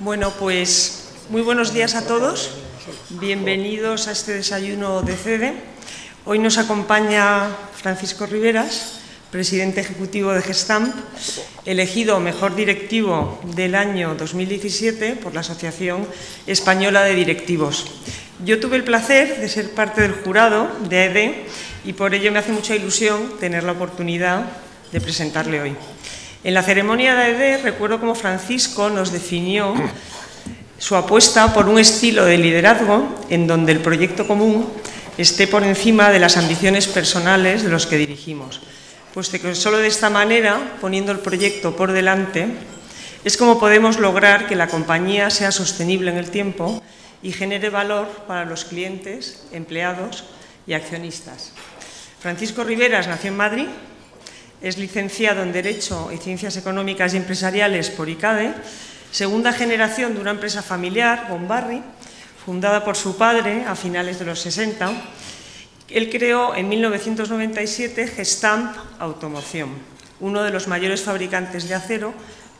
Bueno, pues muy buenos días a todos. Bienvenidos a este desayuno de CEDE. Hoy nos acompaña Francisco Riveras, presidente ejecutivo de Gestamp, elegido mejor directivo del año 2017 por la Asociación Española de Directivos. Yo tuve el placer de ser parte del jurado de AED y por ello me hace mucha ilusión tener la oportunidad de presentarle hoy. En la ceremonia de AED recuerdo cómo Francisco nos definió su apuesta por un estilo de liderazgo en donde el proyecto común esté por encima de las ambiciones personales de los que dirigimos, puesto que solo de esta manera, poniendo el proyecto por delante, es como podemos lograr que la compañía sea sostenible en el tiempo y genere valor para los clientes, empleados y accionistas. Francisco Riveras nació en Madrid, es licenciado en Derecho y Ciencias Económicas y Empresariales por ICADE, segunda generación de una empresa familiar, Gombarri, fundada por su padre a finales de los 60. Él creó en 1997 Gestamp Automoción, uno de los mayores fabricantes de acero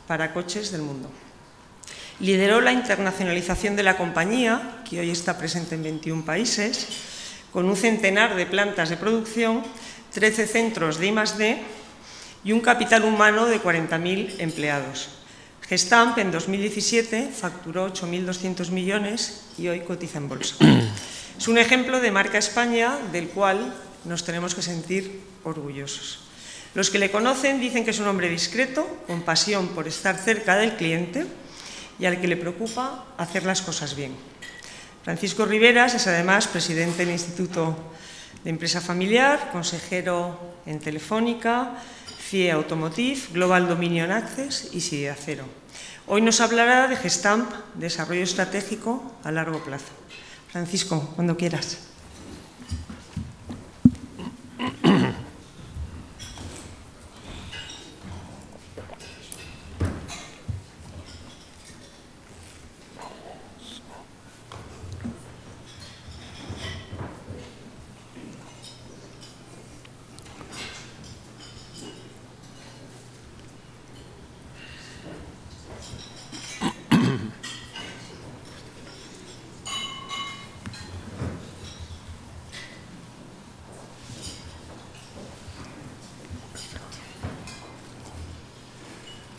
para coches del mundo. Lideró la internacionalización de la compañía, que hoy está presente en 21 países, con un centenar de plantas de producción, 13 centros de I+D y un capital humano de 40.000 empleados. Gestamp en 2017 facturó 8.200 millones y hoy cotiza en bolsa. Es un ejemplo de marca España del cual nos tenemos que sentir orgullosos. Los que le conocen dicen que es un hombre discreto, con pasión por estar cerca del cliente y al que le preocupa hacer las cosas bien. Francisco Riveras es además presidente del Instituto de Empresa Familiar, consejero en Telefónica, CIE Automotive, Global Dominion Access y SIE Acero. Hoy nos hablará de Gestamp, desarrollo estratégico a largo plazo. Francisco, cuando quieras.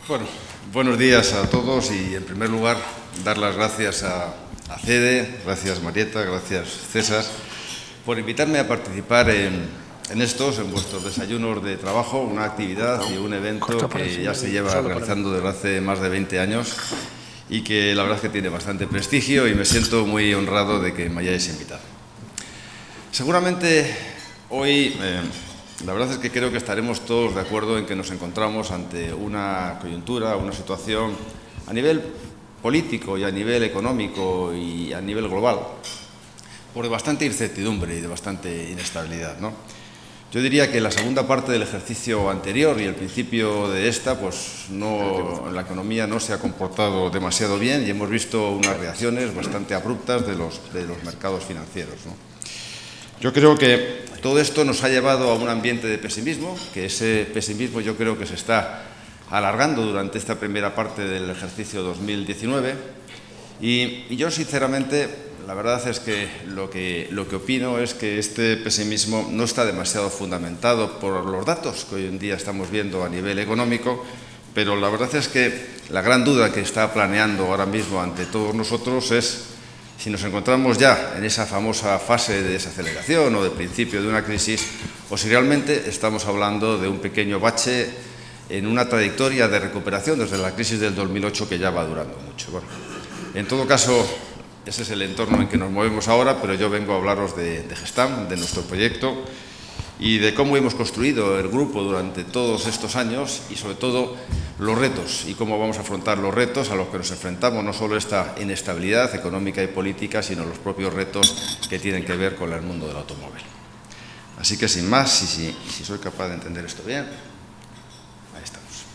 Bueno, buenos días a todos y en primer lugar dar las gracias a CEDE, gracias Marieta, gracias César, por invitarme a participar en vuestros desayunos de trabajo, una actividad y un evento que ya se lleva realizando desde hace más de 20 años y que la verdad es que tiene bastante prestigio y me siento muy honrado de que me hayáis invitado. Seguramente hoy la verdad es que creo que estaremos todos de acuerdo en que nos encontramos ante una coyuntura, una situación a nivel político y a nivel económico y a nivel global, por bastante incertidumbre y de bastante inestabilidad, ¿no? Yo diría que la segunda parte del ejercicio anterior y el principio de esta, pues la economía no se ha comportado demasiado bien y hemos visto unas reacciones bastante abruptas de los mercados financieros, ¿no? Yo creo que todo esto nos ha llevado a un ambiente de pesimismo, que ese pesimismo yo creo que se está alargando durante esta primera parte del ejercicio 2019 y yo sinceramente la verdad es que lo que opino es que este pesimismo no está demasiado fundamentado por los datos que hoy en día estamos viendo a nivel económico, pero la verdad es que la gran duda que está planeando ahora mismo ante todos nosotros es si nos encontramos ya en esa famosa fase de desaceleración o de principio de una crisis, o si realmente estamos hablando de un pequeño bache en una trayectoria de recuperación desde la crisis del 2008 que ya va durando mucho. Bueno, en todo caso, ese es el entorno en que nos movemos ahora, pero yo vengo a hablaros de Gestamp, de nuestro proyecto y de cómo hemos construido el grupo durante todos estos años y sobre todo los retos y cómo vamos a afrontar los retos a los que nos enfrentamos, no solo esta inestabilidad económica y política, sino los propios retos que tienen que ver con el mundo del automóvil. Así que sin más, si soy capaz de entender esto bien, ahí estamos.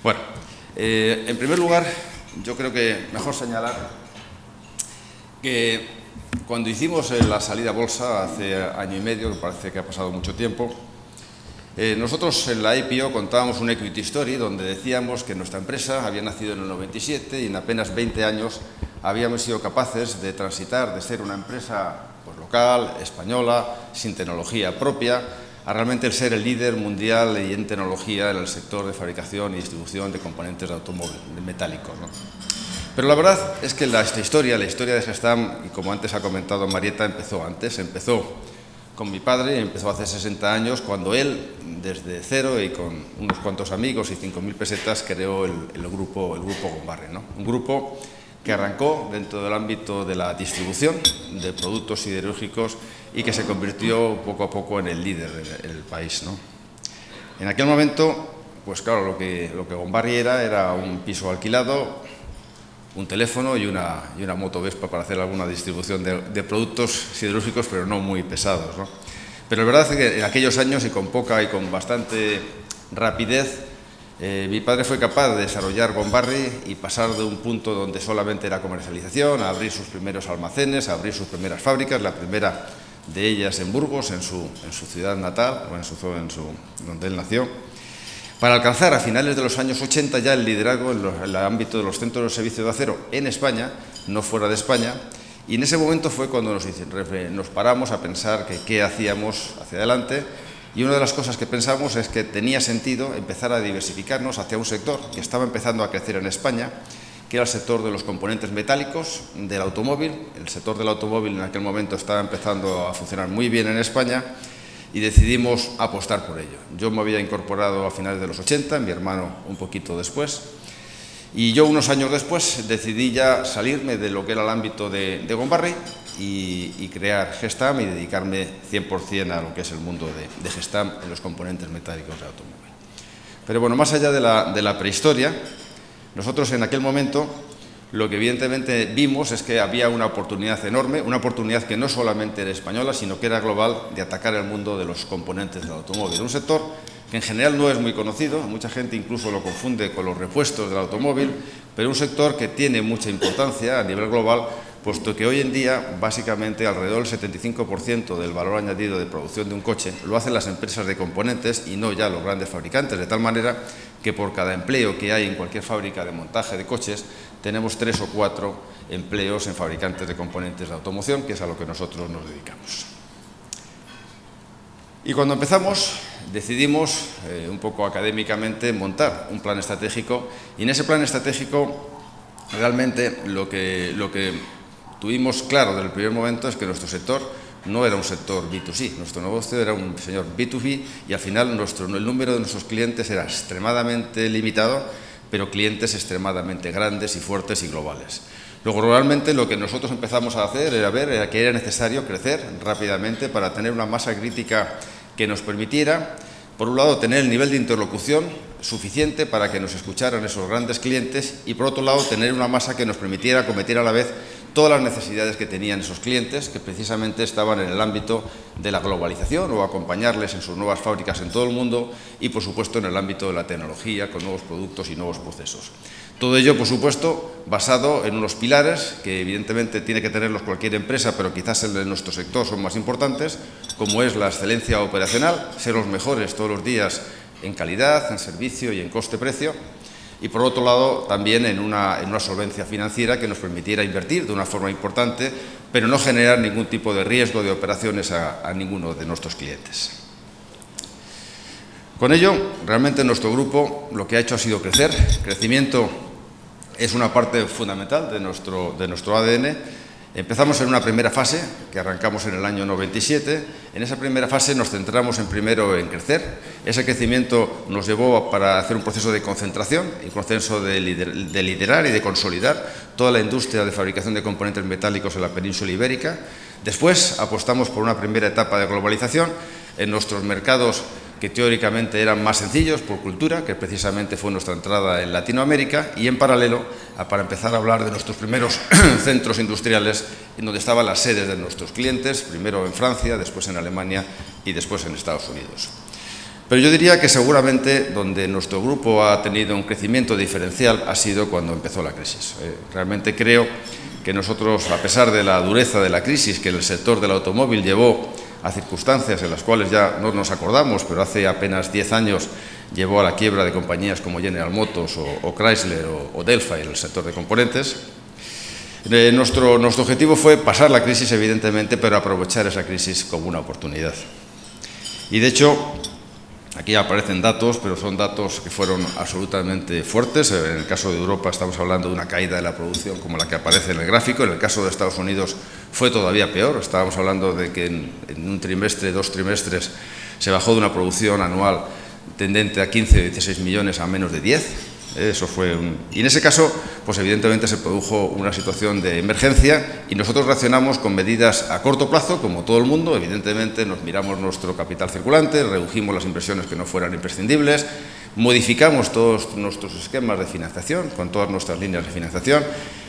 Bueno, en primer lugar, yo creo que mejor señalar que cuando hicimos la salida a bolsa hace año y medio, que parece que ha pasado mucho tiempo, Nosotros en la IPO contábamos una equity story donde decíamos que nuestra empresa había nacido en el 97 y en apenas 20 años habíamos sido capaces de transitar de ser una empresa pues, local, española, sin tecnología propia, a realmente ser el líder mundial y en tecnología en el sector de fabricación y distribución de componentes de automóvil, de metálicos, ¿no? Pero la verdad es que la historia de Gestamp, y como antes ha comentado Marieta, empezó antes, empezó con mi padre, empezó hace 60 años, cuando él, desde cero y con unos cuantos amigos y 5.000 pesetas, creó el grupo Gombarri, ¿no? Un grupo que arrancó dentro del ámbito de la distribución de productos siderúrgicos y que se convirtió poco a poco en el líder en el país, ¿no? En aquel momento, pues claro, lo que Gombarri era un piso alquilado, un teléfono y una moto Vespa para hacer alguna distribución de productos siderúrgicos, pero no muy pesados, ¿no? Pero la verdad es que en aquellos años, y con poca y con bastante rapidez, mi padre fue capaz de desarrollar Gombarri y pasar de un punto donde solamente era comercialización a abrir sus primeros almacenes, a abrir sus primeras fábricas, la primera de ellas en Burgos, en su ciudad natal, donde él nació, para alcanzar a finales de los años 80 ya el liderazgo en el ámbito de los centros de servicio de acero en España, no fuera de España, y en ese momento fue cuando nos paramos a pensar que qué hacíamos hacia adelante, y una de las cosas que pensamos es que tenía sentido empezar a diversificarnos hacia un sector que estaba empezando a crecer en España, que era el sector de los componentes metálicos del automóvil. El sector del automóvil en aquel momento estaba empezando a funcionar muy bien en España, y decidimos apostar por ello. Yo me había incorporado a finales de los 80, mi hermano un poquito después, y yo unos años después decidí ya salirme de lo que era el ámbito de Gombarri y crear Gestamp y dedicarme 100% a lo que es el mundo de Gestamp en los componentes metálicos de automóvil. Pero bueno, más allá de la prehistoria, nosotros en aquel momento lo que evidentemente vimos es que había una oportunidad enorme, una oportunidad que no solamente era española, sino que era global, de atacar el mundo de los componentes del automóvil. Un sector que en general no es muy conocido, mucha gente incluso lo confunde con los repuestos del automóvil, pero un sector que tiene mucha importancia a nivel global, puesto que hoy en día básicamente alrededor del 75% del valor añadido de producción de un coche lo hacen las empresas de componentes y no ya los grandes fabricantes, de tal manera que por cada empleo que hay en cualquier fábrica de montaje de coches tenemos 3 o 4 empleos en fabricantes de componentes de automoción, que es a lo que nosotros nos dedicamos. Y cuando empezamos, decidimos, un poco académicamente, montar un plan estratégico, y en ese plan estratégico realmente lo que tuvimos claro desde el primer momento es que nuestro sector no era un sector B2C, nuestro negocio era un señor B2B, y al final el número de nuestros clientes era extremadamente limitado, pero clientes extremadamente grandes y fuertes y globales. Luego, realmente lo que nosotros empezamos a hacer era ver que era necesario crecer rápidamente para tener una masa crítica que nos permitiera, por un lado, tener el nivel de interlocución suficiente para que nos escucharan esos grandes clientes, y por otro lado, tener una masa que nos permitiera acometer a la vez todas las necesidades que tenían esos clientes, que precisamente estaban en el ámbito de la globalización o acompañarles en sus nuevas fábricas en todo el mundo, y por supuesto en el ámbito de la tecnología, con nuevos productos y nuevos procesos. Todo ello, por supuesto, basado en unos pilares que evidentemente tiene que tenerlos cualquier empresa, pero quizás el de nuestro sector son más importantes, como es la excelencia operacional, ser los mejores todos los días en calidad, en servicio y en coste-precio, y por otro lado también en una solvencia financiera que nos permitiera invertir de una forma importante, pero no generar ningún tipo de riesgo de operaciones a ninguno de nuestros clientes. Con ello, realmente nuestro grupo lo que ha hecho ha sido crecer. Crecimiento es una parte fundamental de nuestro ADN. Empezamos en una primera fase, que arrancamos en el año 97. En esa primera fase nos centramos primero en crecer. Ese crecimiento nos llevó para hacer un proceso de concentración, un proceso de liderar y de consolidar toda la industria de fabricación de componentes metálicos en la península ibérica. Después apostamos por una primera etapa de globalización en nuestros mercados que teóricamente eran más sencillos por cultura, que precisamente fue nuestra entrada en Latinoamérica, y en paralelo para empezar a hablar de nuestros primeros centros industriales en donde estaban las sedes de nuestros clientes, primero en Francia, después en Alemania y después en Estados Unidos. Pero yo diría que seguramente donde nuestro grupo ha tenido un crecimiento diferencial ha sido cuando empezó la crisis. Realmente creo que nosotros, a pesar de la dureza de la crisis que el sector del automóvil llevó a circunstancias en las cuales ya no nos acordamos, pero hace apenas 10 años llevó a la quiebra de compañías como General Motors o Chrysler o Delphi en el sector de componentes. Nuestro objetivo fue pasar la crisis, evidentemente, pero aprovechar esa crisis como una oportunidad. Y de hecho, aquí aparecen datos, pero son datos que fueron absolutamente fuertes. En el caso de Europa estamos hablando de una caída de la producción como la que aparece en el gráfico. En el caso de Estados Unidos fue todavía peor. Estábamos hablando de que en un trimestre, 2 trimestres, se bajó de una producción anual tendente a 15 o 16 millones a menos de 10. Eso fue y en ese caso, pues evidentemente se produjo una situación de emergencia y nosotros reaccionamos con medidas a corto plazo, como todo el mundo. Evidentemente nos miramos nuestro capital circulante, redujimos las inversiones que no fueran imprescindibles, modificamos todos nuestros esquemas de financiación, con todas nuestras líneas de financiación.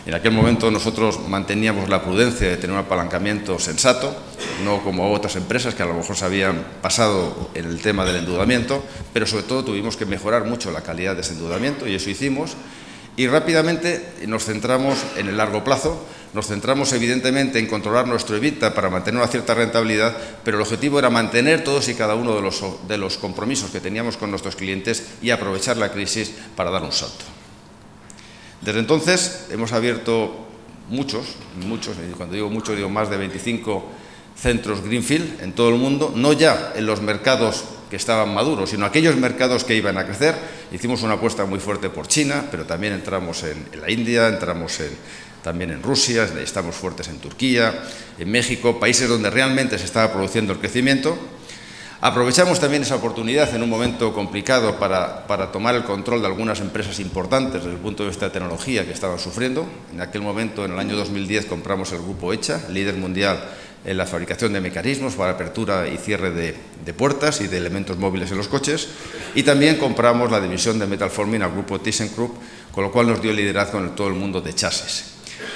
En aquel momento nosotros manteníamos la prudencia de tener un apalancamiento sensato, no como otras empresas que a lo mejor se habían pasado en el tema del endeudamiento, pero sobre todo tuvimos que mejorar mucho la calidad de ese endeudamiento y eso hicimos. Y rápidamente nos centramos en el largo plazo, nos centramos evidentemente en controlar nuestro EBITDA para mantener una cierta rentabilidad, pero el objetivo era mantener todos y cada uno de los compromisos que teníamos con nuestros clientes y aprovechar la crisis para dar un salto. Desde entonces hemos abierto muchos, y cuando digo muchos digo más de 25 centros Greenfield en todo el mundo, no ya en los mercados que estaban maduros, sino aquellos mercados que iban a crecer. Hicimos una apuesta muy fuerte por China, pero también entramos en la India, entramos también en Rusia, estamos fuertes en Turquía, en México, países donde realmente se estaba produciendo el crecimiento. Aprovechamos también esa oportunidad en un momento complicado para tomar el control de algunas empresas importantes desde el punto de vista de tecnología que estaban sufriendo. En aquel momento, en el año 2010, compramos el grupo ECHA, líder mundial en la fabricación de mecanismos para apertura y cierre de puertas y de elementos móviles en los coches, y también compramos la división de Metal Forming al grupo ThyssenKrupp, con lo cual nos dio liderazgo en todo el mundo de chasis.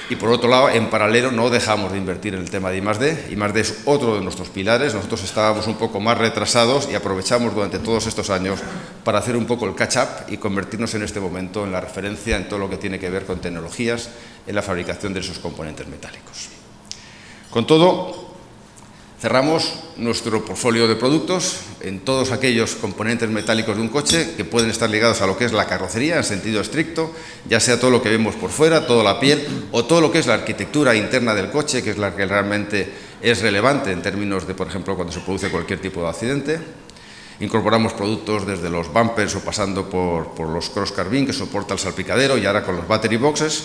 Y por otro lado, en paralelo, no dejamos de invertir en el tema de I+D. I+D es otro de nuestros pilares. Nosotros estábamos un poco más retrasados y aprovechamos durante todos estos años para hacer un poco el catch-up y convertirnos en este momento en la referencia en todo lo que tiene que ver con tecnologías en la fabricación de esos componentes metálicos. Con todo, cerramos nuestro portfolio de productos en todos aquellos componentes metálicos de un coche que pueden estar ligados a lo que es la carrocería en sentido estricto, ya sea todo lo que vemos por fuera, toda la piel, o todo lo que es la arquitectura interna del coche, que es la que realmente es relevante en términos de, por ejemplo, cuando se produce cualquier tipo de accidente. Incorporamos productos desde los bumpers o pasando por los cross carbine que soporta el salpicadero, y ahora con los battery boxes.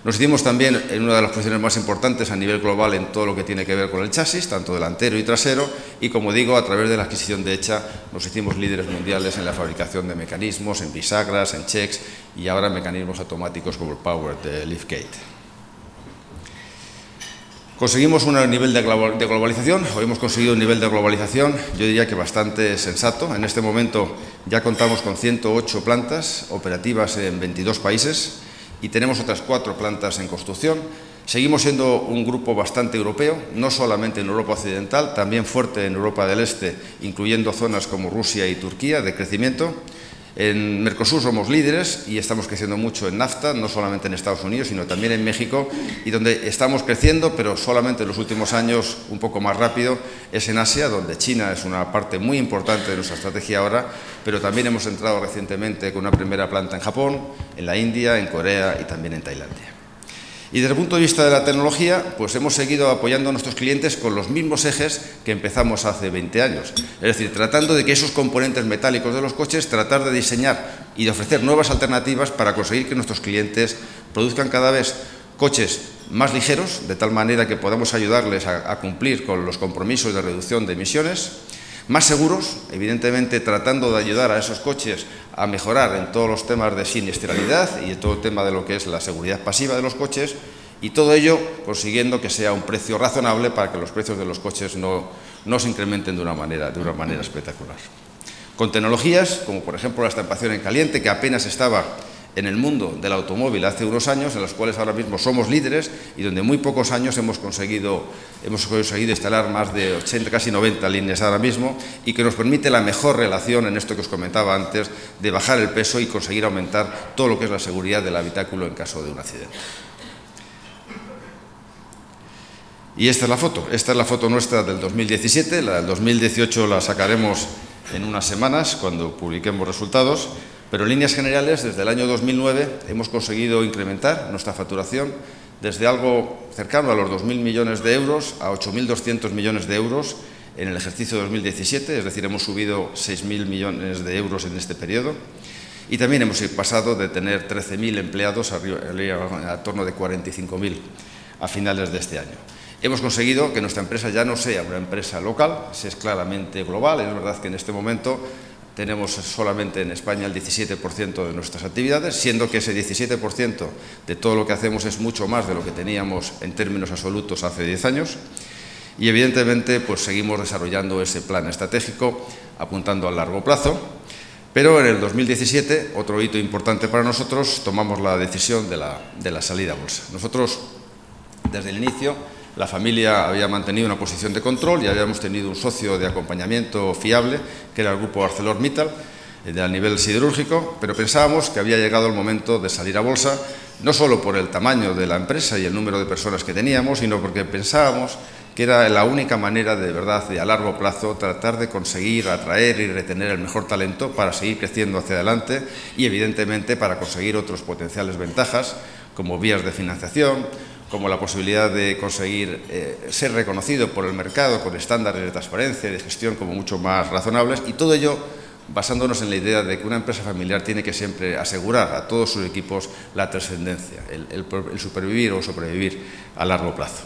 Nos hicimos también en una de las posiciones más importantes a nivel global en todo lo que tiene que ver con el chasis, tanto delantero y trasero, y como digo, a través de la adquisición de ECHA nos hicimos líderes mundiales en la fabricación de mecanismos, en bisagras, en checks y ahora en mecanismos automáticos como el Power de Liftgate. Conseguimos un nivel de globalización, o hemos conseguido un nivel de globalización, yo diría que bastante sensato. En este momento ya contamos con 108 plantas operativas en 22 países, y tenemos otras 4 plantas en construcción. Seguimos siendo un grupo bastante europeo, no solamente en Europa Occidental, también fuerte en Europa del Este, incluyendo zonas como Rusia y Turquía de crecimiento. En Mercosur somos líderes y estamos creciendo mucho en NAFTA, no solamente en Estados Unidos, sino también en México, y donde estamos creciendo, pero solamente en los últimos años un poco más rápido, es en Asia, donde China es una parte muy importante de nuestra estrategia ahora, pero también hemos entrado recientemente con una primera planta en Japón, en la India, en Corea y también en Tailandia. Y desde el punto de vista de la tecnología, pues hemos seguido apoyando a nuestros clientes con los mismos ejes que empezamos hace 20 años. Es decir, tratando de que esos componentes metálicos de los coches, tratar de diseñar y de ofrecer nuevas alternativas para conseguir que nuestros clientes produzcan cada vez coches más ligeros, de tal manera que podamos ayudarles a cumplir con los compromisos de reducción de emisiones, más seguros, evidentemente tratando de ayudar a esos coches a mejorar en todos los temas de siniestralidad y en todo el tema de lo que es la seguridad pasiva de los coches, y todo ello consiguiendo que sea un precio razonable para que los precios de los coches no se incrementen de una manera espectacular. Con tecnologías como por ejemplo la estampación en caliente, que apenas estaba en el mundo del automóvil hace unos años, en los cuales ahora mismo somos líderes y donde en muy pocos años hemos conseguido instalar más de 80, casi 90 líneas ahora mismo, y que nos permite la mejor relación en esto que os comentaba antes, de bajar el peso y conseguir aumentar todo lo que es la seguridad del habitáculo en caso de un accidente. Y esta es la foto nuestra del 2017, la del 2018 la sacaremos en unas semanas cuando publiquemos resultados, pero en líneas generales desde el año 2009 hemos conseguido incrementar nuestra facturación desde algo cercano a los 2.000 millones de euros a 8.200 millones de euros en el ejercicio 2017, es decir, hemos subido 6.000 millones de euros en este periodo. Y también hemos pasado de tener 13.000 empleados a torno de 45.000 a finales de este año. Hemos conseguido que nuestra empresa ya no sea una empresa local, es claramente global. Es verdad que en este momento tenemos solamente en España el 17% de nuestras actividades, siendo que ese 17% de todo lo que hacemos es mucho más de lo que teníamos en términos absolutos hace 10 años. Y evidentemente pues seguimos desarrollando ese plan estratégico apuntando al largo plazo. Pero en el 2017, otro hito importante para nosotros, tomamos la decisión de la salida a bolsa. Nosotros, desde el inicio, la familia había mantenido una posición de control y habíamos tenido un socio de acompañamiento fiable, que era el grupo ArcelorMittal, a nivel siderúrgico, pero pensábamos que había llegado el momento de salir a bolsa, no solo por el tamaño de la empresa y el número de personas que teníamos, sino porque pensábamos que era la única manera de verdad de a largo plazo tratar de conseguir atraer y retener el mejor talento para seguir creciendo hacia adelante y evidentemente para conseguir otros potenciales ventajas como vías de financiación, como la posibilidad de conseguir ser reconocido por el mercado con estándares de transparencia y de gestión como mucho más razonables, y todo ello basándonos en la idea de que una empresa familiar tiene que siempre asegurar a todos sus equipos la trascendencia, el supervivir o sobrevivir a largo plazo.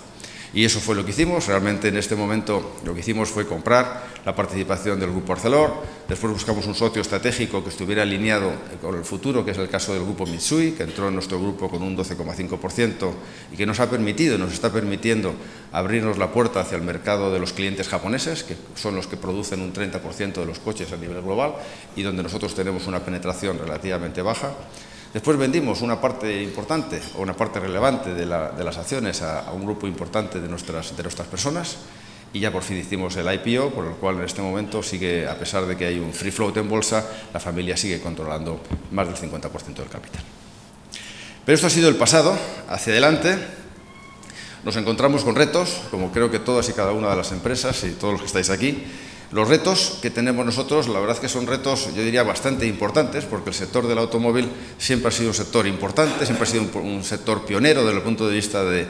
Y eso fue lo que hicimos. Realmente en este momento lo que hicimos fue comprar la participación del Grupo Arcelor, después buscamos un socio estratégico que estuviera alineado con el futuro, que es el caso del Grupo Mitsui, que entró en nuestro grupo con un 12,5% y que nos ha permitido, nos está permitiendo abrirnos la puerta hacia el mercado de los clientes japoneses, que son los que producen un 30% de los coches a nivel global y donde nosotros tenemos una penetración relativamente baja. Después vendimos una parte importante o una parte relevante de las acciones a un grupo importante de nuestras personas y ya por fin hicimos el IPO, por el cual en este momento sigue, a pesar de que hay un free float en bolsa, la familia sigue controlando más del 50% del capital. Pero esto ha sido el pasado. Hacia adelante nos encontramos con retos, como creo que todas y cada una de las empresas y todos los que estáis aquí. Los retos que tenemos nosotros, la verdad es que son retos, yo diría, bastante importantes, porque el sector del automóvil siempre ha sido un sector importante, siempre ha sido un sector pionero desde el punto de vista de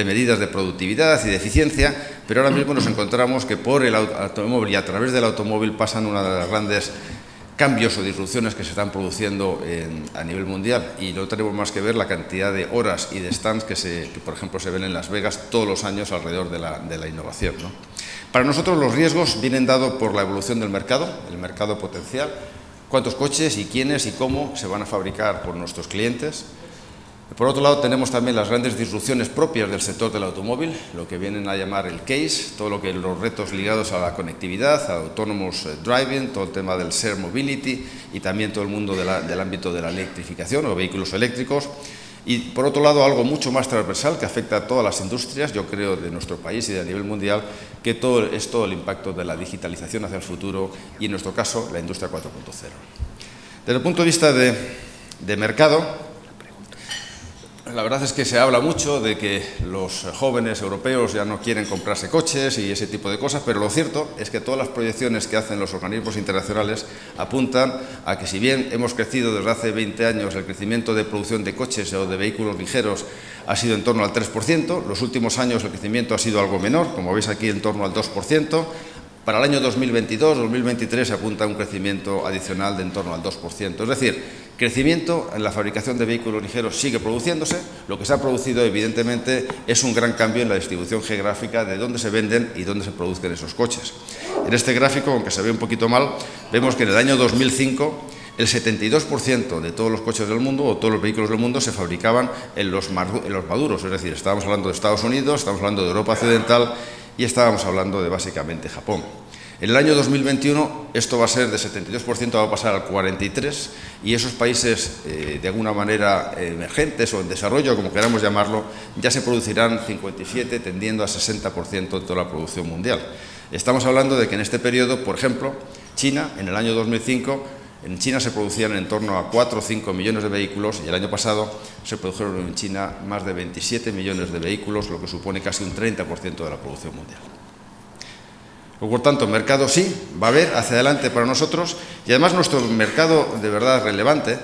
medidas de productividad y de eficiencia, pero ahora mismo nos encontramos que por el automóvil y a través del automóvil pasan una de las grandes cambios o disrupciones que se están produciendo a nivel mundial, y no tenemos más que ver la cantidad de horas y de stands que por ejemplo se ven en Las Vegas todos los años alrededor de la innovación, ¿no? Para nosotros los riesgos vienen dados por la evolución del mercado, el mercado potencial, cuántos coches y quiénes y cómo se van a fabricar por nuestros clientes. Por otro lado, tenemos también las grandes disrupciones propias del sector del automóvil, lo que vienen a llamar el case, todo lo que los retos ligados a la conectividad, a autonomous driving, todo el tema del shared mobility y también todo el mundo del ámbito de la electrificación o vehículos eléctricos. Y por otro lado, algo mucho más transversal que afecta a todas las industrias, yo creo, de nuestro país y de a nivel mundial, que es todo el impacto de la digitalización hacia el futuro y, en nuestro caso, la industria 4.0. Desde el punto de vista de mercado, la verdad es que se habla mucho de que los jóvenes europeos ya no quieren comprarse coches y ese tipo de cosas, pero lo cierto es que todas las proyecciones que hacen los organismos internacionales apuntan a que si bien hemos crecido desde hace 20 años, el crecimiento de producción de coches o de vehículos ligeros ha sido en torno al 3%, los últimos años el crecimiento ha sido algo menor, como veis aquí en torno al 2%, para el año 2022-2023 se apunta a un crecimiento adicional de en torno al 2%, es decir, crecimiento en la fabricación de vehículos ligeros sigue produciéndose. Lo que se ha producido, evidentemente, es un gran cambio en la distribución geográfica de dónde se venden y dónde se produzcan esos coches. En este gráfico, aunque se ve un poquito mal, vemos que en el año 2005 el 72% de todos los coches del mundo o todos los vehículos del mundo se fabricaban en los maduros, es decir, estábamos hablando de Estados Unidos, estábamos hablando de Europa Occidental y estábamos hablando de básicamente Japón. En el año 2021 esto va a ser de 72%, va a pasar al 43%, y esos países de alguna manera emergentes o en desarrollo, como queramos llamarlo, ya se producirán 57%, tendiendo a 60% de toda la producción mundial. Estamos hablando de que en este periodo, por ejemplo, China en el año 2005 En China se producían en torno a 4 o 5 millones de vehículos y el año pasado se produjeron en China más de 27 millones de vehículos, lo que supone casi un 30% de la producción mundial. Por tanto, mercado sí, va a haber hacia adelante para nosotros, y además nuestro mercado de verdad relevante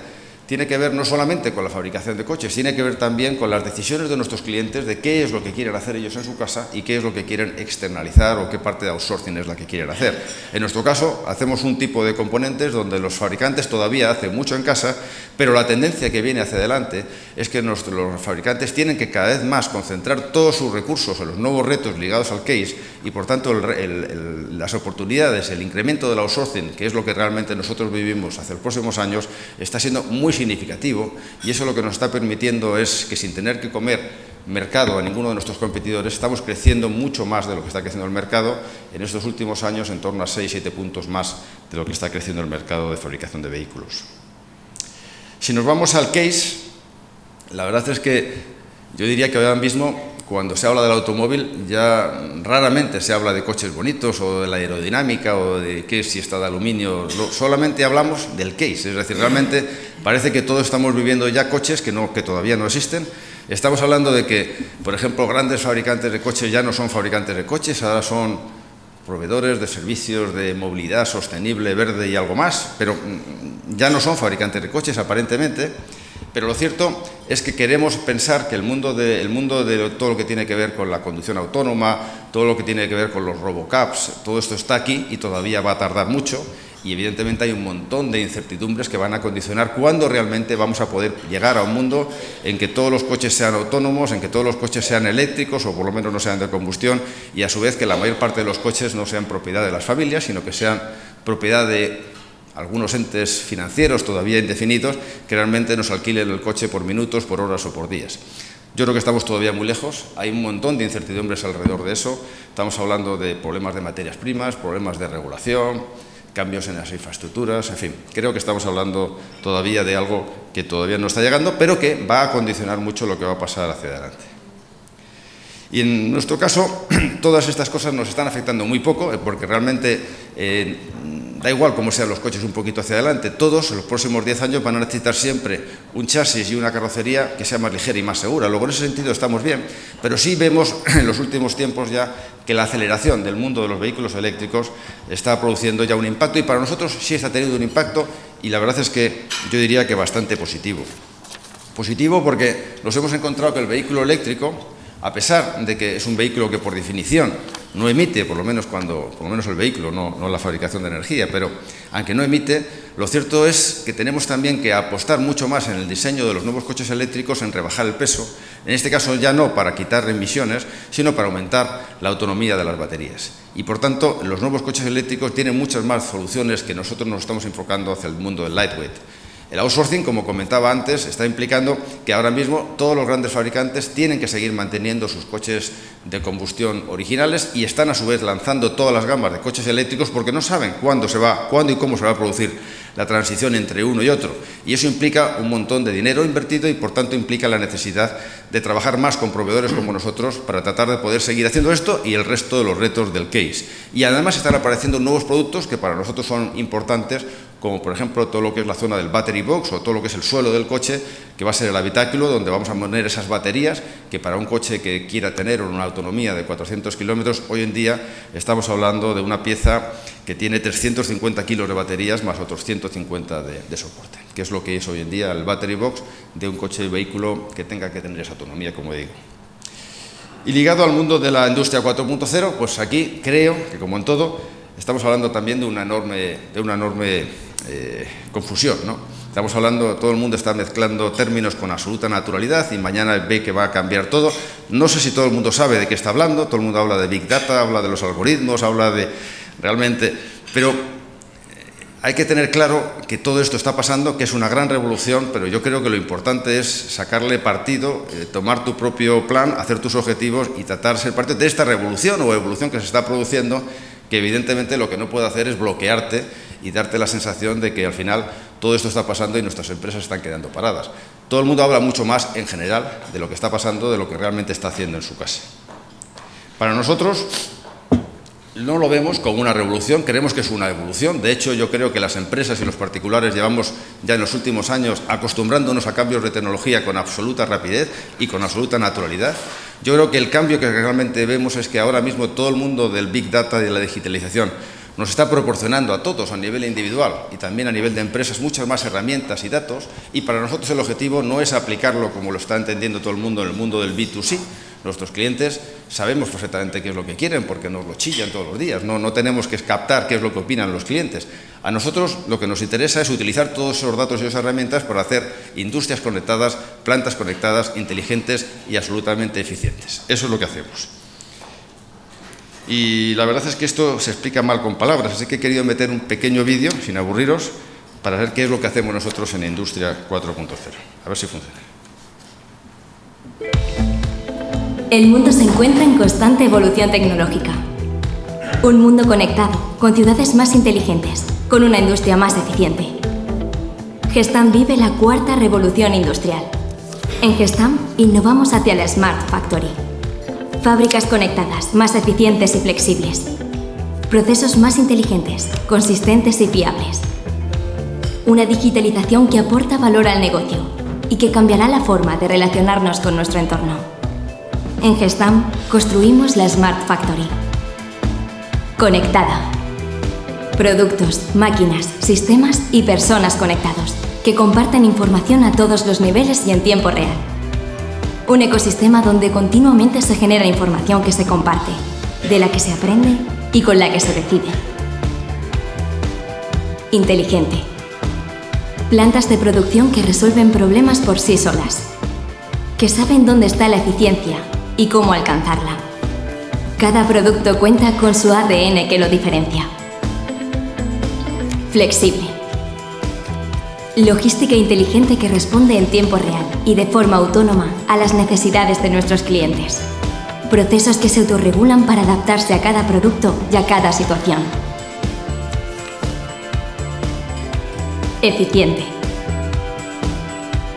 tiene que ver no solamente con la fabricación de coches, tiene que ver también con las decisiones de nuestros clientes de qué es lo que quieren hacer ellos en su casa y qué es lo que quieren externalizar o qué parte de outsourcing es la que quieren hacer. En nuestro caso, hacemos un tipo de componentes donde los fabricantes todavía hacen mucho en casa, pero la tendencia que viene hacia adelante es que los fabricantes tienen que cada vez más concentrar todos sus recursos en los nuevos retos ligados al case y, por tanto, las oportunidades, el incremento del outsourcing, que es lo que realmente nosotros vivimos hacia los próximos años, está siendo muy significativo, y eso lo que nos está permitiendo es que, sin tener que comer mercado a ninguno de nuestros competidores, estamos creciendo mucho más de lo que está creciendo el mercado en estos últimos años, en torno a 6-7 puntos más de lo que está creciendo el mercado de fabricación de vehículos. Si nos vamos al case, la verdad es que yo diría que ahora mismo, cuando se habla del automóvil, ya raramente se habla de coches bonitos o de la aerodinámica o de qué si está de aluminio, solamente hablamos del case, es decir, realmente parece que todos estamos viviendo ya coches que todavía no existen. Estamos hablando de que, por ejemplo, grandes fabricantes de coches ya no son fabricantes de coches, ahora son proveedores de servicios de movilidad sostenible, verde y algo más, pero ya no son fabricantes de coches aparentemente. Pero lo cierto es que queremos pensar que el mundo de todo lo que tiene que ver con la conducción autónoma, todo lo que tiene que ver con los robocaps, todo esto está aquí y todavía va a tardar mucho, y evidentemente hay un montón de incertidumbres que van a condicionar cuándo realmente vamos a poder llegar a un mundo en que todos los coches sean autónomos, en que todos los coches sean eléctricos o por lo menos no sean de combustión, y a su vez que la mayor parte de los coches no sean propiedad de las familias, sino que sean propiedad de algunos entes financieros todavía indefinidos que realmente nos alquilen el coche por minutos, por horas o por días. Yo creo que estamos todavía muy lejos, hay un montón de incertidumbres alrededor de eso, estamos hablando de problemas de materias primas, problemas de regulación, cambios en las infraestructuras, en fin, creo que estamos hablando todavía de algo que todavía no está llegando, pero que va a condicionar mucho lo que va a pasar hacia adelante. Y en nuestro caso, todas estas cosas nos están afectando muy poco, porque realmente da igual cómo sean los coches un poquito hacia adelante, todos en los próximos 10 años van a necesitar siempre un chasis y una carrocería que sea más ligera y más segura. Luego, en ese sentido estamos bien, pero sí vemos en los últimos tiempos ya que la aceleración del mundo de los vehículos eléctricos está produciendo ya un impacto, y para nosotros sí está teniendo un impacto, y la verdad es que yo diría que bastante positivo. Positivo porque nos hemos encontrado que el vehículo eléctrico, a pesar de que es un vehículo que por definición no emite, por lo menos el vehículo, no la fabricación de energía, pero aunque no emite, lo cierto es que tenemos también que apostar mucho más en el diseño de los nuevos coches eléctricos, en rebajar el peso, en este caso ya no para quitar emisiones, sino para aumentar la autonomía de las baterías. Y por tanto, los nuevos coches eléctricos tienen muchas más soluciones que nosotros nos estamos enfocando hacia el mundo del lightweight. El outsourcing, como comentaba antes, está implicando que ahora mismo todos los grandes fabricantes tienen que seguir manteniendo sus coches de combustión originales y están a su vez lanzando todas las gamas de coches eléctricos porque no saben cuándo y cómo se va a producir la transición entre uno y otro. Y eso implica un montón de dinero invertido y, por tanto, implica la necesidad de trabajar más con proveedores como nosotros para tratar de poder seguir haciendo esto y el resto de los retos del case. Y además están apareciendo nuevos productos que para nosotros son importantes, como por ejemplo todo lo que es la zona del battery box o todo lo que es el suelo del coche, que va a ser el habitáculo donde vamos a poner esas baterías que para un coche que quiera tener una autonomía de 400 kilómetros, hoy en día estamos hablando de una pieza que tiene 350 kilos de baterías más otros 150 de soporte, que es lo que es hoy en día el battery box de un coche de vehículo que tenga que tener esa autonomía, como digo. Y ligado al mundo de la industria 4.0, pues aquí creo que, como en todo, estamos hablando también de una enorme confusión, ¿no? Estamos hablando, todo el mundo está mezclando términos con absoluta naturalidad y mañana ve que va a cambiar todo. No sé si todo el mundo sabe de qué está hablando, todo el mundo habla de Big Data, habla de los algoritmos, habla de realmente, pero hay que tener claro que todo esto está pasando, que es una gran revolución, pero yo creo que lo importante es sacarle partido, tomar tu propio plan, hacer tus objetivos y tratar de ser parte de esta revolución o evolución que se está produciendo, que evidentemente lo que no puede hacer es bloquearte y darte la sensación de que al final todo esto está pasando y nuestras empresas están quedando paradas. Todo el mundo habla mucho más en general de lo que está pasando, de lo que realmente está haciendo en su casa. Para nosotros, no lo vemos como una revolución, creemos que es una evolución. De hecho, yo creo que las empresas y los particulares llevamos ya en los últimos años acostumbrándonos a cambios de tecnología con absoluta rapidez y con absoluta naturalidad. Yo creo que el cambio que realmente vemos es que ahora mismo todo el mundo del Big Data y de la digitalización nos está proporcionando a todos a nivel individual y también a nivel de empresas muchas más herramientas y datos, y para nosotros el objetivo no es aplicarlo como lo está entendiendo todo el mundo en el mundo del B2C. Nuestros clientes sabemos perfectamente qué es lo que quieren porque nos lo chillan todos los días, no tenemos que captar qué es lo que opinan los clientes. A nosotros lo que nos interesa es utilizar todos esos datos y esas herramientas para hacer industrias conectadas, plantas conectadas, inteligentes y absolutamente eficientes. Eso es lo que hacemos. Y la verdad es que esto se explica mal con palabras, así que he querido meter un pequeño vídeo, sin aburriros, para ver qué es lo que hacemos nosotros en la Industria 4.0. A ver si funciona. El mundo se encuentra en constante evolución tecnológica. Un mundo conectado, con ciudades más inteligentes, con una industria más eficiente. Gestamp vive la cuarta revolución industrial. En Gestamp innovamos hacia la Smart Factory. Fábricas conectadas, más eficientes y flexibles. Procesos más inteligentes, consistentes y fiables. Una digitalización que aporta valor al negocio y que cambiará la forma de relacionarnos con nuestro entorno. En Gestamp construimos la Smart Factory. Conectada. Productos, máquinas, sistemas y personas conectados que comparten información a todos los niveles y en tiempo real. Un ecosistema donde continuamente se genera información que se comparte, de la que se aprende y con la que se decide. Inteligente. Plantas de producción que resuelven problemas por sí solas, que saben dónde está la eficiencia y cómo alcanzarla. Cada producto cuenta con su ADN que lo diferencia. Flexible. Logística inteligente que responde en tiempo real y de forma autónoma a las necesidades de nuestros clientes. Procesos que se autorregulan para adaptarse a cada producto y a cada situación. Eficiente.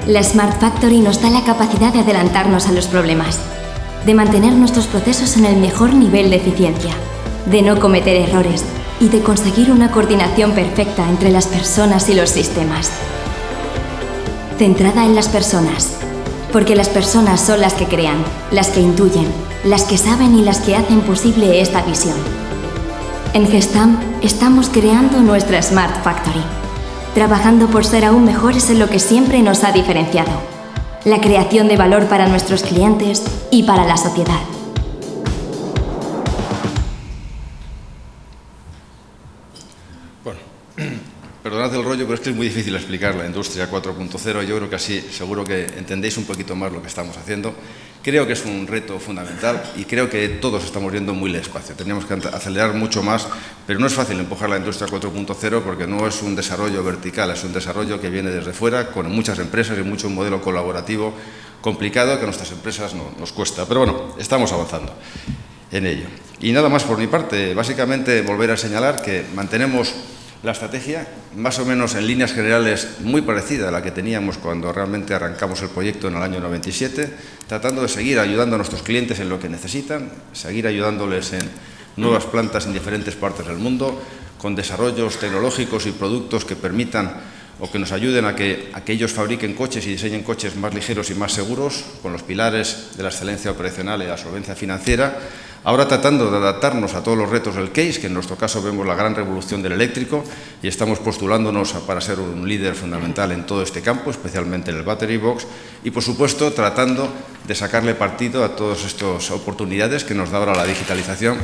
La Smart Factory nos da la capacidad de adelantarnos a los problemas, de mantener nuestros procesos en el mejor nivel de eficiencia, de no cometer errores y de conseguir una coordinación perfecta entre las personas y los sistemas. Centrada en las personas, porque las personas son las que crean, las que intuyen, las que saben y las que hacen posible esta visión. En Gestamp estamos creando nuestra Smart Factory, trabajando por ser aún mejores en lo que siempre nos ha diferenciado: la creación de valor para nuestros clientes y para la sociedad. Bueno, perdonad el rollo, pero es que es muy difícil explicar la Industria 4.0. Yo creo que así seguro que entendéis un poquito más lo que estamos haciendo. Creo que es un reto fundamental y creo que todos estamos yendo muy despacio. Tenemos que acelerar mucho más, pero no es fácil empujar la Industria 4.0 porque no es un desarrollo vertical, es un desarrollo que viene desde fuera, con muchas empresas y mucho un modelo colaborativo complicado que a nuestras empresas nos cuesta. Pero bueno, estamos avanzando en ello. Y nada más por mi parte, básicamente volver a señalar que mantenemos la estrategia, más o menos en líneas generales, muy parecida a la que teníamos cuando realmente arrancamos el proyecto en el año 97, tratando de seguir ayudando a nuestros clientes en lo que necesitan, seguir ayudándoles en nuevas plantas en diferentes partes del mundo, con desarrollos tecnológicos y productos que permitan o que nos ayuden a que ellos fabriquen coches y diseñen coches más ligeros y más seguros, con los pilares de la excelencia operacional y la solvencia financiera. Ahora tratando de adaptarnos a todos los retos del case, que en nuestro caso vemos la gran revolución del eléctrico y estamos postulándonos para ser un líder fundamental en todo este campo, especialmente en el Battery Box, y por supuesto tratando de sacarle partido a todas estas oportunidades que nos da ahora la digitalización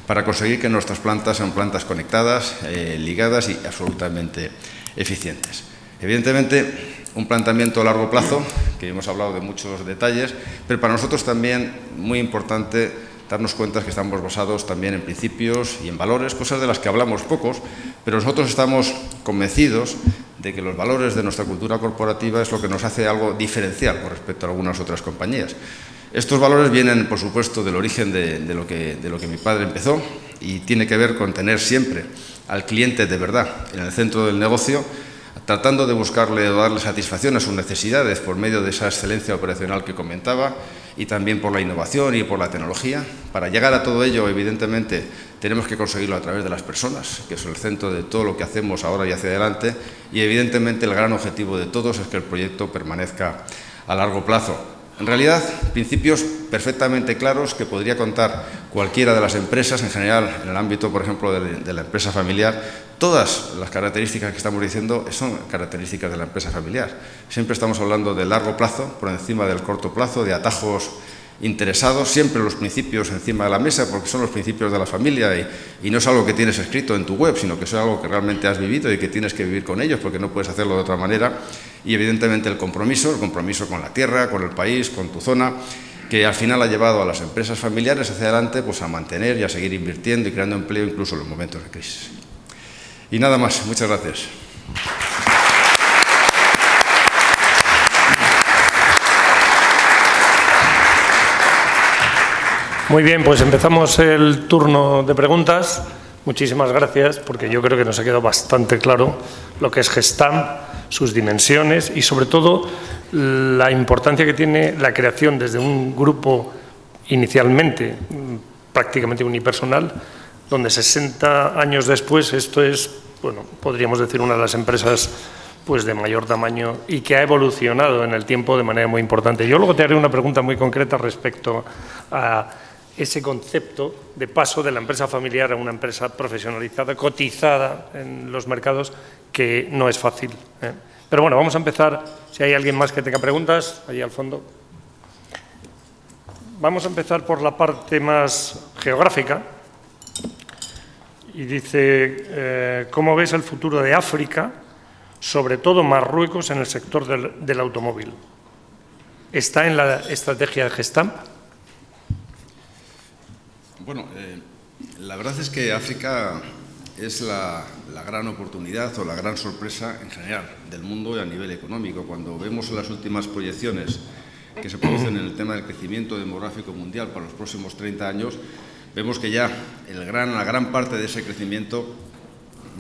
para conseguir que nuestras plantas sean plantas conectadas, ligadas y absolutamente eficientes. Evidentemente, un planteamiento a largo plazo, que hemos hablado de muchos detalles, pero para nosotros también muy importante darnos cuenta que estamos basados también en principios y en valores, cosas de las que hablamos pocos, pero nosotros estamos convencidos de que los valores de nuestra cultura corporativa es lo que nos hace algo diferencial con respecto a algunas otras compañías. Estos valores vienen, por supuesto, del origen de lo que mi padre empezó y tiene que ver con tener siempre al cliente de verdad en el centro del negocio, tratando de buscarle o darle satisfacción a sus necesidades por medio de esa excelencia operacional que comentaba y también por la innovación y por la tecnología. Para llegar a todo ello, evidentemente, tenemos que conseguirlo a través de las personas, que es el centro de todo lo que hacemos ahora y hacia adelante, y evidentemente el gran objetivo de todos es que el proyecto permanezca a largo plazo. En realidad, principios perfectamente claros que podría contar cualquiera de las empresas, en general, en el ámbito, por ejemplo, de la empresa familiar. Todas las características que estamos diciendo son características de la empresa familiar. Siempre estamos hablando de largo plazo, por encima del corto plazo, de atajos interesados, siempre los principios encima de la mesa, porque son los principios de la familia y no es algo que tienes escrito en tu web, sino que es algo que realmente has vivido y que tienes que vivir con ellos, porque no puedes hacerlo de otra manera. Y evidentemente el compromiso con la tierra, con el país, con tu zona, que al final ha llevado a las empresas familiares hacia adelante pues a mantener y a seguir invirtiendo y creando empleo incluso en los momentos de crisis. Y nada más, muchas gracias. Muy bien, pues empezamos el turno de preguntas. Muchísimas gracias, porque yo creo que nos ha quedado bastante claro lo que es Gestamp, sus dimensiones y, sobre todo, la importancia que tiene la creación desde un grupo inicialmente prácticamente unipersonal, donde 60 años después esto es, bueno, podríamos decir, una de las empresas pues de mayor tamaño y que ha evolucionado en el tiempo de manera muy importante. Yo luego te haré una pregunta muy concreta respecto a ese concepto de paso de la empresa familiar a una empresa profesionalizada, cotizada en los mercados, que no es fácil, ¿eh? Pero bueno, vamos a empezar. Si hay alguien más que tenga preguntas, allí al fondo. Vamos a empezar por la parte más geográfica. Y dice, ¿cómo ves el futuro de África, sobre todo Marruecos, en el sector del automóvil? ¿Está en la estrategia de Gestamp? Bueno, la verdad es que África es la gran oportunidad o la gran sorpresa en general del mundo y a nivel económico. Cuando vemos las últimas proyecciones que se producen en el tema del crecimiento demográfico mundial para los próximos 30 años, vemos que ya la gran parte de ese crecimiento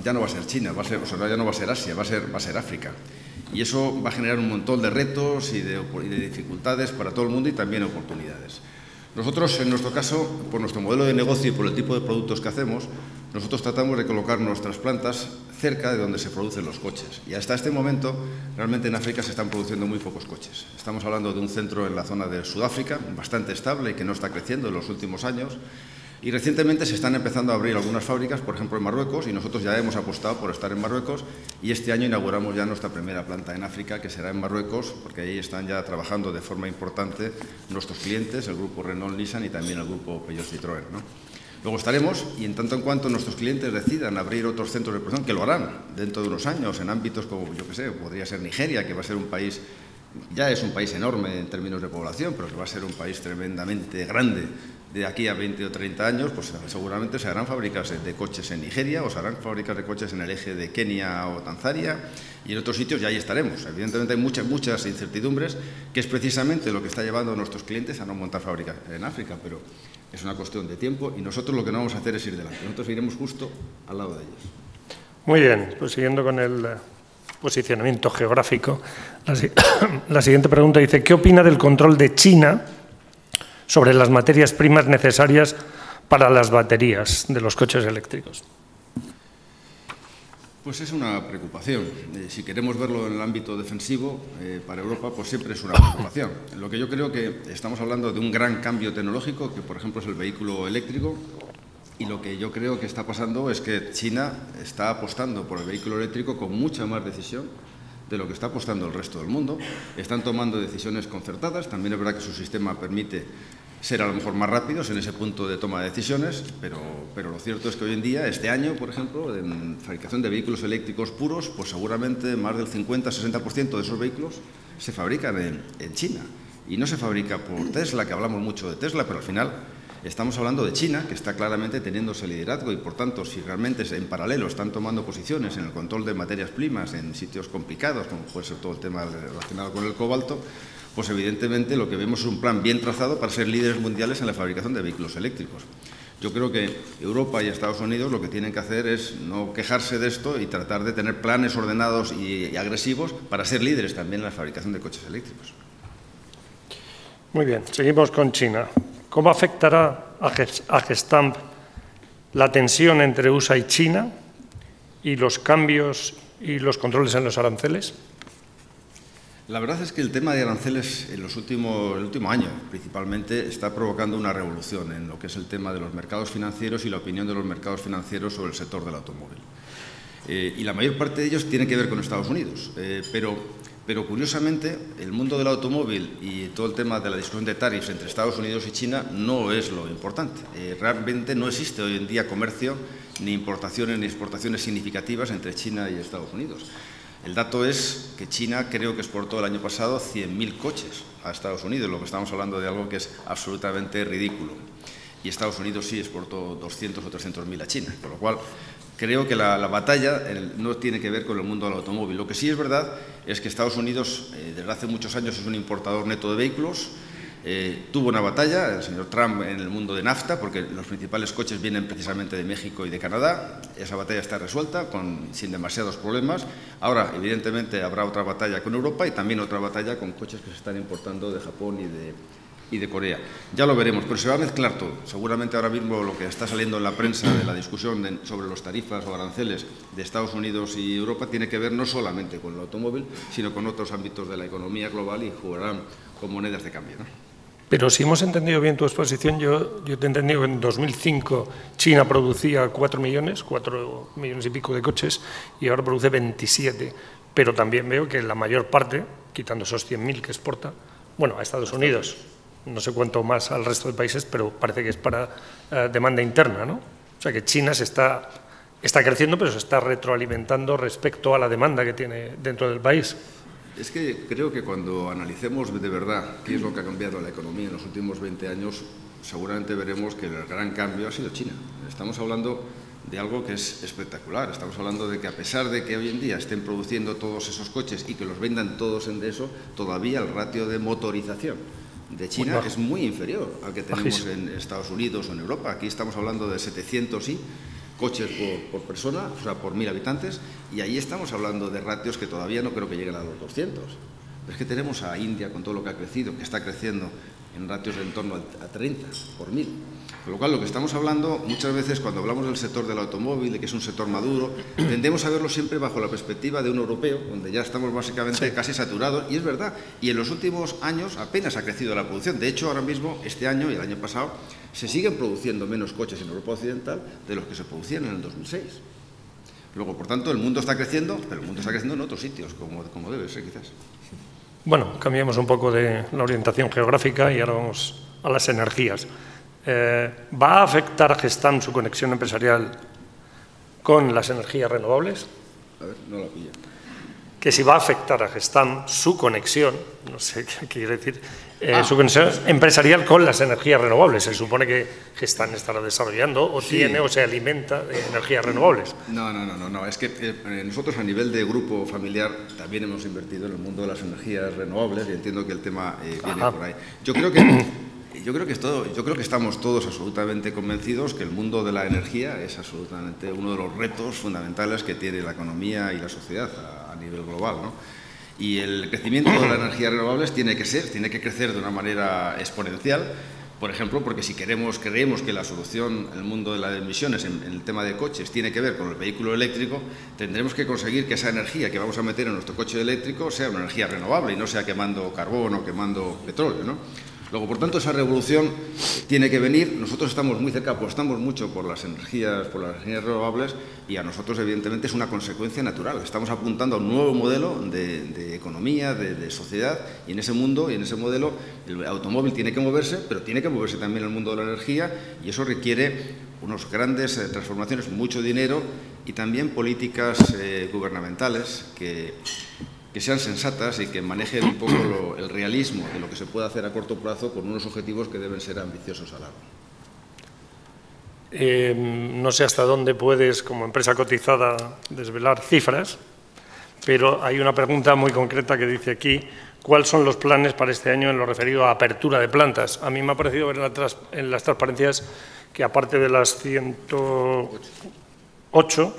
ya no va a ser China, ya no va a ser Asia, va a ser África. Y eso va a generar un montón de retos y de dificultades para todo el mundo y también oportunidades. Nosotros, en nuestro caso, por nuestro modelo de negocio y por el tipo de productos que hacemos, nosotros tratamos de colocar nuestras plantas cerca de donde se producen los coches. Y hasta este momento, realmente en África se están produciendo muy pocos coches. Estamos hablando de un centro en la zona de Sudáfrica, bastante estable y que no está creciendo en los últimos años. Y recientemente se están empezando a abrir algunas fábricas, por ejemplo en Marruecos, y nosotros ya hemos apostado por estar en Marruecos, y este año inauguramos ya nuestra primera planta en África, que será en Marruecos, porque ahí están ya trabajando de forma importante nuestros clientes, el grupo Renault, Nissan y también el grupo Peugeot Citroën, ¿no? Luego estaremos, y en tanto en cuanto nuestros clientes decidan abrir otros centros de producción, que lo harán dentro de unos años, en ámbitos como, yo qué sé, podría ser Nigeria, que va a ser un país, ya es un país enorme en términos de población, pero que va a ser un país tremendamente grande de aquí a 20 o 30 años, pues seguramente se harán fábricas de coches en Nigeria o se harán fábricas de coches en el eje de Kenia o Tanzania y en otros sitios, y ahí estaremos. Evidentemente hay muchas incertidumbres, que es precisamente lo que está llevando a nuestros clientes a no montar fábricas en África, pero es una cuestión de tiempo y nosotros lo que no vamos a hacer es ir delante, nosotros iremos justo al lado de ellos. Muy bien, pues siguiendo con el posicionamiento geográfico, la siguiente pregunta dice, ¿qué opina del control de China sobre las materias primas necesarias para las baterías de los coches eléctricos? Pues es una preocupación. Si queremos verlo en el ámbito defensivo, para Europa, pues siempre es una preocupación. Lo que yo creo que estamos hablando de un gran cambio tecnológico, que por ejemplo es el vehículo eléctrico, y lo que yo creo que está pasando es que China está apostando por el vehículo eléctrico con mucha más decisión de lo que está apostando el resto del mundo. Están tomando decisiones concertadas, también es verdad que su sistema permite ser a lo mejor más rápidos en ese punto de toma de decisiones, pero lo cierto es que hoy en día, este año, por ejemplo, en fabricación de vehículos eléctricos puros, pues seguramente más del 50-60% de esos vehículos se fabrican en China. Y no se fabrica por Tesla, que hablamos mucho de Tesla, pero al final estamos hablando de China, que está claramente teniendo ese liderazgo y, por tanto, si realmente en paralelo están tomando posiciones en el control de materias primas en sitios complicados, como puede ser todo el tema relacionado con el cobalto, pues evidentemente lo que vemos es un plan bien trazado para ser líderes mundiales en la fabricación de vehículos eléctricos. Yo creo que Europa y Estados Unidos lo que tienen que hacer es no quejarse de esto y tratar de tener planes ordenados y agresivos para ser líderes también en la fabricación de coches eléctricos. Muy bien, seguimos con China. ¿Cómo afectará a Gestamp la tensión entre USA y China y los cambios y los controles en los aranceles? La verdad es que el tema de aranceles en el último año principalmente está provocando una revolución en lo que es el tema de los mercados financieros y la opinión de los mercados financieros sobre el sector del automóvil. Y la mayor parte de ellos tiene que ver con Estados Unidos, pero curiosamente el mundo del automóvil y todo el tema de la discusión de tarifas entre Estados Unidos y China no es lo importante. Realmente no existe hoy en día comercio, ni importaciones ni exportaciones significativas entre China y Estados Unidos. El dato es que China creo que exportó el año pasado 100.000 coches a Estados Unidos, lo que estamos hablando de algo que es absolutamente ridículo. Y Estados Unidos sí exportó 200 o 300.000 a China, con lo cual creo que la batalla no tiene que ver con el mundo del automóvil. Lo que sí es verdad es que Estados Unidos desde hace muchos años es un importador neto de vehículos. Tuvo una batalla, el señor Trump, en el mundo de NAFTA, porque los principales coches vienen precisamente de México y de Canadá. Esa batalla está resuelta, sin demasiados problemas. Ahora, evidentemente, habrá otra batalla con Europa y también otra batalla con coches que se están importando de Japón y de Corea. Ya lo veremos, pero se va a mezclar todo. Seguramente ahora mismo lo que está saliendo en la prensa de la discusión sobre los tarifas o aranceles de Estados Unidos y Europa tiene que ver no solamente con el automóvil, sino con otros ámbitos de la economía global y jugarán con monedas de cambio, ¿no? Pero si hemos entendido bien tu exposición, yo te he entendido que en 2005 China producía 4 millones y pico de coches y ahora produce 27. Pero también veo que la mayor parte, quitando esos 100.000 que exporta, bueno, a Estados Unidos, no sé cuánto más al resto de países, pero parece que es para demanda interna, ¿no? O sea que China está creciendo, pero se está retroalimentando respecto a la demanda que tiene dentro del país. Es que creo que cuando analicemos de verdad qué es lo que ha cambiado la economía en los últimos 20 años, seguramente veremos que el gran cambio ha sido China. Estamos hablando de algo que es espectacular. Estamos hablando de que a pesar de que hoy en día estén produciendo todos esos coches y que los vendan todos en eso, todavía el ratio de motorización de China es muy inferior al que tenemos en Estados Unidos o en Europa. Aquí estamos hablando de 700 coches por persona, o sea, por 1.000 habitantes, y ahí estamos hablando de ratios que todavía no creo que lleguen a los 200. Pero es que tenemos a India con todo lo que ha crecido, que está creciendo en ratios de en torno a 30 por 1.000. Con lo cual, lo que estamos hablando, muchas veces cuando hablamos del sector del automóvil, de que es un sector maduro, tendemos a verlo siempre bajo la perspectiva de un europeo, donde ya estamos básicamente casi saturados, y es verdad. Y en los últimos años apenas ha crecido la producción. De hecho, ahora mismo, este año y el año pasado, se siguen produciendo menos coches en Europa Occidental de los que se producían en el 2006. Luego, por tanto, el mundo está creciendo, pero el mundo está creciendo en otros sitios, como debe ser, quizás. Bueno, cambiamos un poco de la orientación geográfica y ahora vamos a las energías. ¿Va a afectar Gestamp su conexión empresarial con las energías renovables? A ver, no la pilla. Que si va a afectar a Gestamp su conexión, no sé qué quiere decir, su conexión empresarial con las energías renovables. Se supone que Gestamp estará desarrollando o tiene o se alimenta de energías renovables. No. Es que nosotros a nivel de grupo familiar también hemos invertido en el mundo de las energías renovables y entiendo que el tema viene por ahí. Yo creo que estamos todos absolutamente convencidos que el mundo de la energía es absolutamente uno de los retos fundamentales que tiene la economía y la sociedad a nivel global, ¿no? Y el crecimiento de las energías renovables tiene que crecer de una manera exponencial, por ejemplo, porque si creemos que la solución en el mundo de las emisiones, en el tema de coches, tiene que ver con el vehículo eléctrico, tendremos que conseguir que esa energía que vamos a meter en nuestro coche eléctrico sea una energía renovable y no sea quemando carbón o quemando petróleo, ¿no? Luego, por tanto, esa revolución tiene que venir. Nosotros estamos muy cerca, apostamos mucho por las energías renovables y a nosotros, evidentemente, es una consecuencia natural. Estamos apuntando a un nuevo modelo de economía, de sociedad, y en ese mundo y en ese modelo el automóvil tiene que moverse, pero tiene que moverse también el mundo de la energía y eso requiere unas grandes transformaciones, mucho dinero y también políticas gubernamentales que sean sensatas y que manejen un poco el realismo de lo que se puede hacer a corto plazo con unos objetivos que deben ser ambiciosos a largo. No sé hasta dónde puedes, como empresa cotizada, desvelar cifras, pero hay una pregunta muy concreta que dice aquí: ¿cuáles son los planes para este año en lo referido a apertura de plantas? A mí me ha parecido ver en las transparencias que aparte de las 108,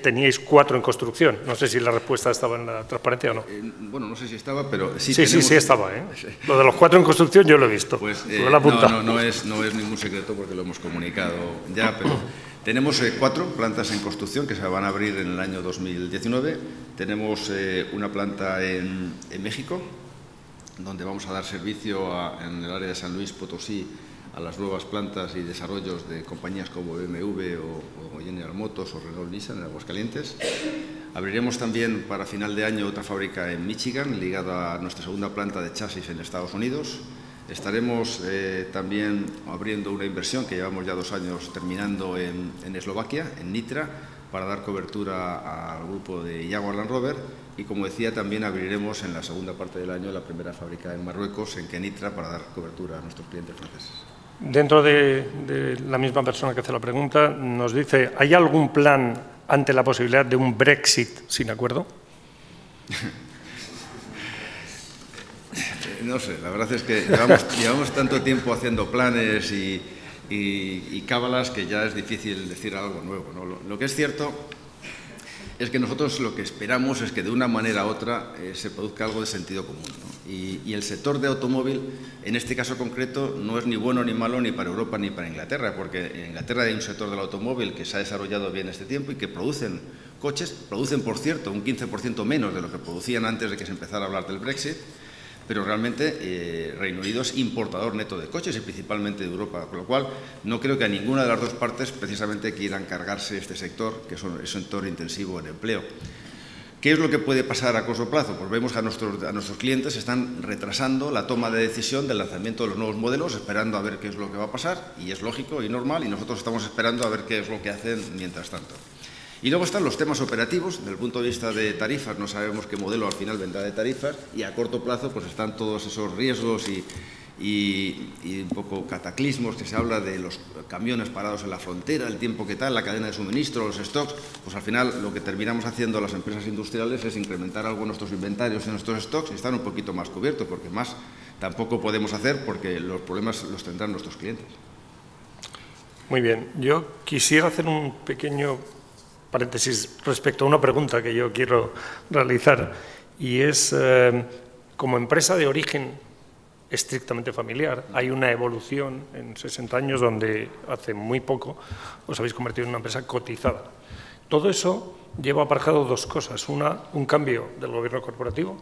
teníais 4 en construcción. No sé si la respuesta estaba en la transparencia o no. Bueno, no sé si estaba, pero sí. Sí estaba, ¿eh? Lo de los 4 en construcción yo lo he visto. Pues no es ningún secreto porque lo hemos comunicado ya, pero tenemos 4 plantas en construcción que se van a abrir en el año 2019. Tenemos una planta en México, donde vamos a dar servicio en el área de San Luis Potosí a las nuevas plantas y desarrollos de compañías como BMW o General Motors o Renault Nissan en Aguascalientes. Abriremos también para final de año otra fábrica en Michigan, ligada a nuestra segunda planta de chasis en Estados Unidos. Estaremos también abriendo una inversión que llevamos ya 2 años terminando en Eslovaquia, en Nitra, para dar cobertura al grupo de Jaguar Land Rover, y como decía también abriremos en la segunda parte del año la primera fábrica en Marruecos, en Kenitra, para dar cobertura a nuestros clientes franceses. Dentro de la misma persona que hace la pregunta, nos dice, ¿hay algún plan ante la posibilidad de un Brexit sin acuerdo? No sé, la verdad es que llevamos tanto tiempo haciendo planes y cábalas que ya es difícil decir algo nuevo, ¿no? Lo que es cierto es que nosotros lo que esperamos es que de una manera u otra se produzca algo de sentido común, ¿no? Y el sector de automóvil, en este caso concreto, no es ni bueno ni malo ni para Europa ni para Inglaterra, porque en Inglaterra hay un sector del automóvil que se ha desarrollado bien este tiempo y que producen coches, producen, por cierto, un 15% menos de lo que producían antes de que se empezara a hablar del Brexit, pero realmente Reino Unido es importador neto de coches y principalmente de Europa, con lo cual no creo que a ninguna de las dos partes precisamente quieran cargarse este sector, que es un sector intensivo en empleo. ¿Qué es lo que puede pasar a corto plazo? Pues vemos que a nuestros clientes están retrasando la toma de decisión del lanzamiento de los nuevos modelos, esperando a ver qué es lo que va a pasar, y es lógico y normal, y nosotros estamos esperando a ver qué es lo que hacen mientras tanto. Y luego están los temas operativos. Desde el punto de vista de tarifas, no sabemos qué modelo al final vendrá de tarifas, y a corto plazo pues están todos esos riesgos y un poco cataclismos que se habla de los camiones parados en la frontera, el tiempo que tal, la cadena de suministro, los stocks. Pues al final lo que terminamos haciendo las empresas industriales es incrementar algo nuestros inventarios y nuestros stocks y estar un poquito más cubiertos, porque más tampoco podemos hacer porque los problemas los tendrán nuestros clientes. Muy bien. Yo quisiera hacer un pequeño paréntesis respecto a una pregunta que yo quiero realizar, y es, como empresa de origen estrictamente familiar, hay una evolución en 60 años donde hace muy poco os habéis convertido en una empresa cotizada. Todo eso lleva aparejado 2 cosas. Una, un cambio del gobierno corporativo,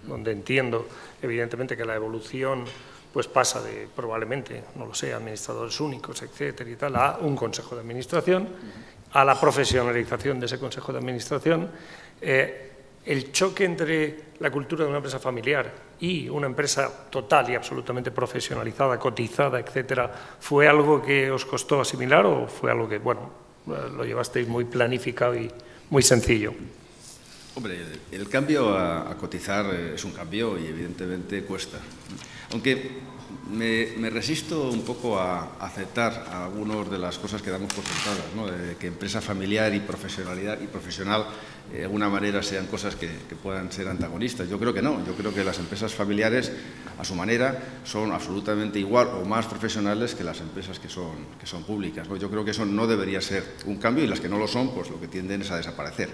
donde entiendo evidentemente que la evolución pues pasa de, probablemente, no lo sé, administradores únicos, etcétera y tal, a un consejo de administración, a la profesionalización de ese consejo de administración. El choque entre la cultura de una empresa familiar y una empresa total y absolutamente profesionalizada, cotizada, etcétera, ¿fue algo que os costó asimilar o fue algo que, bueno, lo llevasteis muy planificado y muy sencillo? Hombre, el cambio a cotizar es un cambio y evidentemente cuesta. Aunque me resisto un poco a aceptar algunas de las cosas que damos por sentadas, ¿no? De que empresa familiar y profesional de alguna manera sean cosas que puedan ser antagonistas. Yo creo que no. Yo creo que las empresas familiares, a su manera, son absolutamente igual o más profesionales que las empresas que son públicas, ¿no? Yo creo que eso no debería ser un cambio, y las que no lo son, pues lo que tienden es a desaparecer.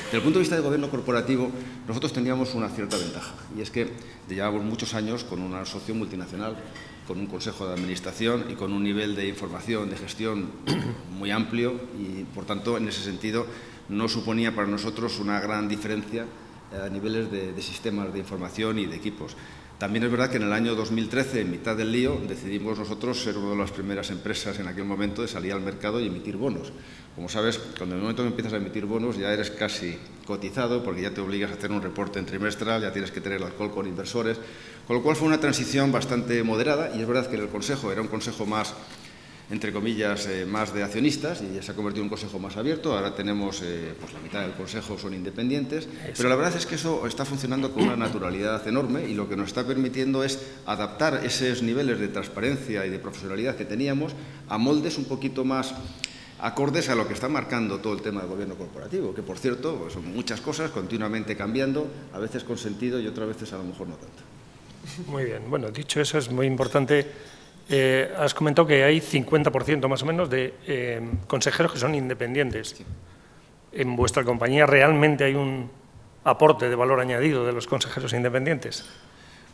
Desde el punto de vista del gobierno corporativo, nosotros teníamos una cierta ventaja, y es que llevamos muchos años con una asociación multinacional, con un consejo de administración y con un nivel de información, de gestión muy amplio, y por tanto, en ese sentido, no suponía para nosotros una gran diferencia a niveles de sistemas de información y de equipos. También es verdad que en el año 2013, en mitad del lío, decidimos nosotros ser una de las primeras empresas en aquel momento de salir al mercado y emitir bonos. Como sabes, cuando en el momento que empiezas a emitir bonos ya eres casi cotizado, porque ya te obligas a hacer un reporte trimestral, ya tienes que tener alcohol con inversores, con lo cual fue una transición bastante moderada, y es verdad que en el consejo era un consejo más, entre comillas, más de accionistas, y ya se ha convertido en un consejo más abierto. Ahora tenemos, pues la mitad del consejo son independientes, pero la verdad es que eso está funcionando con una naturalidad enorme, y lo que nos está permitiendo es adaptar esos niveles de transparencia y de profesionalidad que teníamos a moldes un poquito más acordes a lo que está marcando todo el tema del gobierno corporativo, que por cierto pues son muchas cosas continuamente cambiando, a veces con sentido y otras veces a lo mejor no tanto. Muy bien. Bueno, dicho eso, es muy importante Has comentado que hay 50% más o menos de consejeros que son independientes. Sí. ¿En vuestra compañía realmente hay un aporte de valor añadido de los consejeros independientes?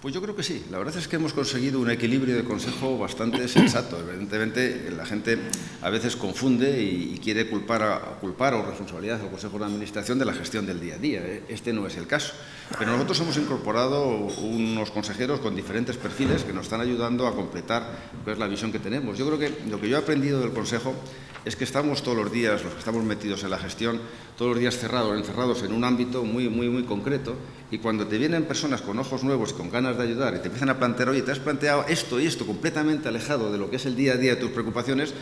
Pues yo creo que sí. La verdad es que hemos conseguido un equilibrio de consejo bastante sensato. Evidentemente, la gente a veces confunde y quiere culpar o responsabilidad al Consejo de Administración de la gestión del día a día. Este no es el caso. Pero nosotros hemos incorporado unos consejeros con diferentes perfiles que nos están ayudando a completar pues, la visión que tenemos. Yo creo que lo que yo he aprendido del Consejo es que estamos todos los días, los que estamos metidos en la gestión, todos los días encerrados en un ámbito muy concreto, y cuando te vienen personas con ojos nuevos y con ganas de ayudar y te empiezan a plantear, oye, te has planteado esto y esto completamente alejado de lo que es el día a día de tus preocupaciones,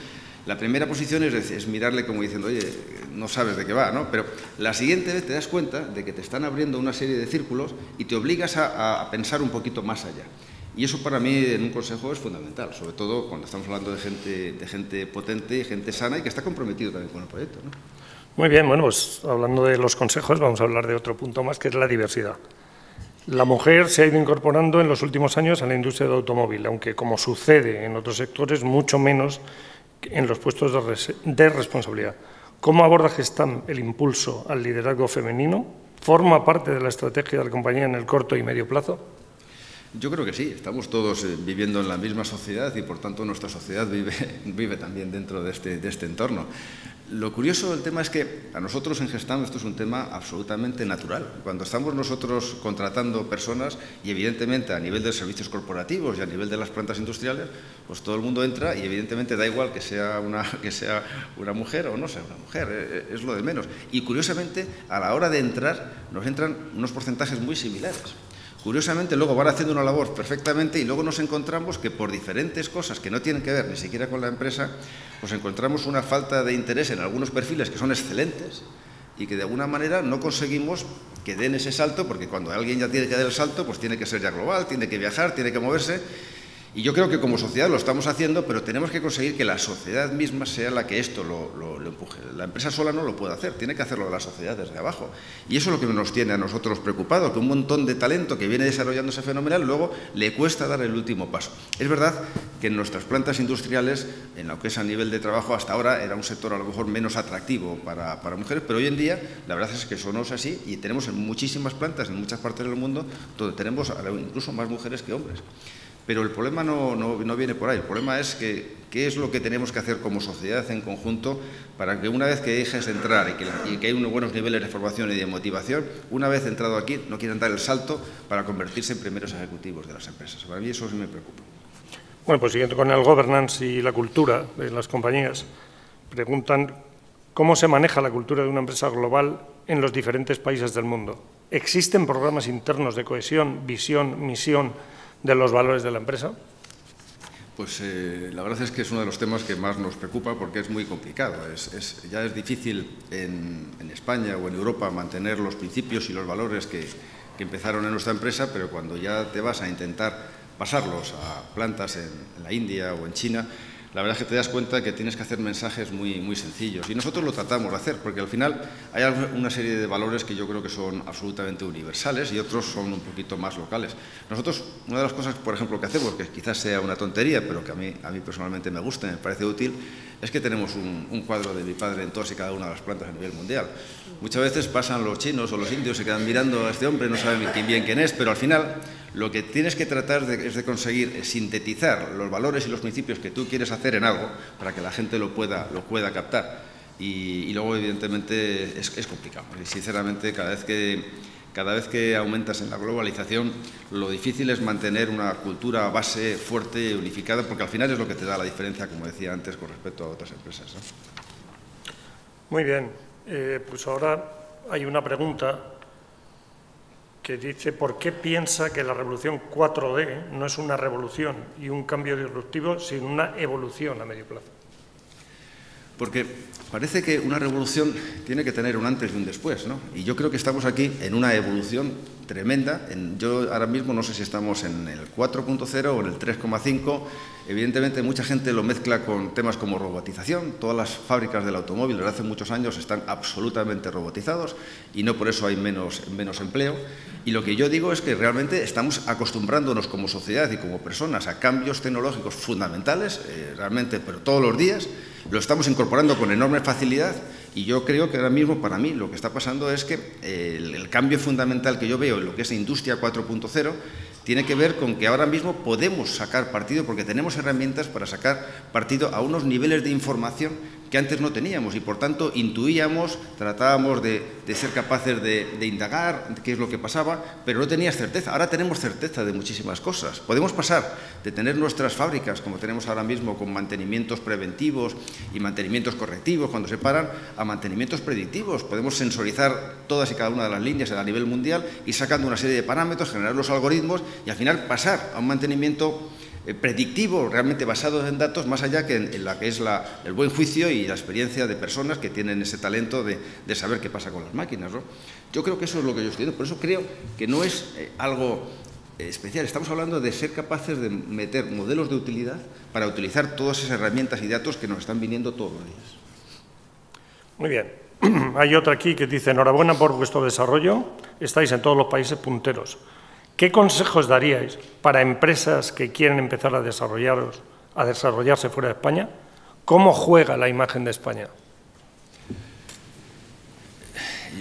la primera posición es mirarle como diciendo, oye, no sabes de qué va, ¿no? Pero la siguiente vez te das cuenta de que te están abriendo una serie de círculos y te obligas a pensar un poquito más allá. Y eso para mí en un consejo es fundamental, sobre todo cuando estamos hablando de gente potente, gente sana y que está comprometido también con el proyecto, ¿no? Muy bien, bueno, pues hablando de los consejos vamos a hablar de otro punto más, que es la diversidad. La mujer se ha ido incorporando en los últimos años a la industria del automóvil, aunque como sucede en otros sectores, mucho menos en los puestos de responsabilidad. ¿Cómo aborda Gestamp el impulso al liderazgo femenino? ¿Forma parte de la estrategia de la compañía en el corto y medio plazo? Yo creo que sí, estamos todos viviendo en la misma sociedad y por tanto nuestra sociedad vive también dentro de este entorno. Lo curioso del tema es que a nosotros en Gestamp esto es un tema absolutamente natural. Cuando estamos nosotros contratando personas y evidentemente a nivel de servicios corporativos y a nivel de las plantas industriales, pues todo el mundo entra y evidentemente da igual que sea una mujer o no sea una mujer, es lo de menos. Y curiosamente a la hora de entrar nos entran unos porcentajes muy similares. Curiosamente, luego van haciendo una labor perfectamente y luego nos encontramos que por diferentes cosas que no tienen que ver ni siquiera con la empresa, pues encontramos una falta de interés en algunos perfiles que son excelentes y que de alguna manera no conseguimos que den ese salto, porque cuando alguien ya tiene que dar el salto, pues tiene que ser ya global, tiene que viajar, tiene que moverse. Y yo creo que como sociedad lo estamos haciendo, pero tenemos que conseguir que la sociedad misma sea la que esto lo empuje. La empresa sola no lo puede hacer, tiene que hacerlo la sociedad desde abajo. Y eso es lo que nos tiene a nosotros preocupados, que un montón de talento que viene desarrollándose fenomenal, luego le cuesta dar el último paso. Es verdad que en nuestras plantas industriales, en lo que es a nivel de trabajo, hasta ahora era un sector a lo mejor menos atractivo para mujeres, pero hoy en día la verdad es que eso no es así y tenemos en muchísimas plantas, en muchas partes del mundo, donde tenemos incluso más mujeres que hombres. Pero el problema no viene por ahí. El problema es qué es lo que tenemos que hacer como sociedad en conjunto para que una vez que dejes de entrar y que hay unos buenos niveles de formación y de motivación, una vez entrado aquí no quieran dar el salto para convertirse en primeros ejecutivos de las empresas. Para mí eso sí me preocupa. Bueno, pues siguiendo con el governance y la cultura de las compañías, preguntan cómo se maneja la cultura de una empresa global en los diferentes países del mundo. ¿Existen programas internos de cohesión, visión, misión de los valores de la empresa? Pues la verdad es que es uno de los temas que más nos preocupa porque es muy complicado. Ya es difícil en España o en Europa mantener los principios y los valores que empezaron en nuestra empresa, pero cuando ya te vas a intentar pasarlos a plantas en la India o en China, la verdad es que te das cuenta que tienes que hacer mensajes muy sencillos. Y nosotros lo tratamos de hacer, porque al final hay una serie de valores que yo creo que son absolutamente universales y otros son un poquito más locales. Nosotros, una de las cosas, por ejemplo, que hacemos, que quizás sea una tontería, pero que a mí personalmente me gusta y me parece útil, es que tenemos un cuadro de mi padre en todas y cada una de las plantas a nivel mundial. Muchas veces pasan los chinos o los indios, se quedan mirando a este hombre, no saben quién es, pero al final lo que tienes que tratar es de conseguir sintetizar los valores y los principios que tú quieres hacer en algo para que la gente lo pueda captar. Y luego, evidentemente, es complicado. Y, sinceramente, cada vez que aumentas en la globalización, lo difícil es mantener una cultura base fuerte, unificada, porque al final es lo que te da la diferencia, como decía antes, con respecto a otras empresas, ¿no? Muy bien. Pues ahora hay una pregunta que dice ¿por qué piensa que la revolución 4D no es una revolución y un cambio disruptivo, sino una evolución a medio plazo? Porque parece que una revolución tiene que tener un antes y un después, ¿no? Y yo creo que estamos aquí en una evolución tremenda. Yo ahora mismo no sé si estamos en el 4.0 o en el 3.5. Evidentemente mucha gente lo mezcla con temas como robotización. Todas las fábricas del automóvil desde hace muchos años están absolutamente robotizados y no por eso hay menos empleo. Y lo que yo digo es que realmente estamos acostumbrándonos como sociedad y como personas a cambios tecnológicos fundamentales, realmente, pero todos los días. Lo estamos incorporando con enorme facilidad y yo creo que ahora mismo para mí lo que está pasando es que el cambio fundamental que yo veo en lo que es Industria 4.0 tiene que ver con que ahora mismo podemos sacar partido, porque tenemos herramientas para sacar partido a unos niveles de información que antes no teníamos y, por tanto, intuíamos, tratábamos de ser capaces de indagar qué es lo que pasaba, pero no tenías certeza. Ahora tenemos certeza de muchísimas cosas. Podemos pasar de tener nuestras fábricas, como tenemos ahora mismo, con mantenimientos preventivos y mantenimientos correctivos cuando se paran, a mantenimientos predictivos. Podemos sensorizar todas y cada una de las líneas a nivel mundial y sacando una serie de parámetros, generar los algoritmos y, al final, pasar a un mantenimiento predictivo, realmente basado en datos, más allá que en la que es el buen juicio y la experiencia de personas que tienen ese talento de saber qué pasa con las máquinas, ¿no? Yo creo que eso es lo que yo estoy diciendo, por eso creo que no es algo especial. Estamos hablando de ser capaces de meter modelos de utilidad para utilizar todas esas herramientas y datos que nos están viniendo todos los días. Muy bien. Hay otra aquí que dice: enhorabuena por vuestro desarrollo, estáis en todos los países punteros. ¿Qué consejos daríais para empresas que quieren empezar a desarrollarse fuera de España? ¿Cómo juega la imagen de España?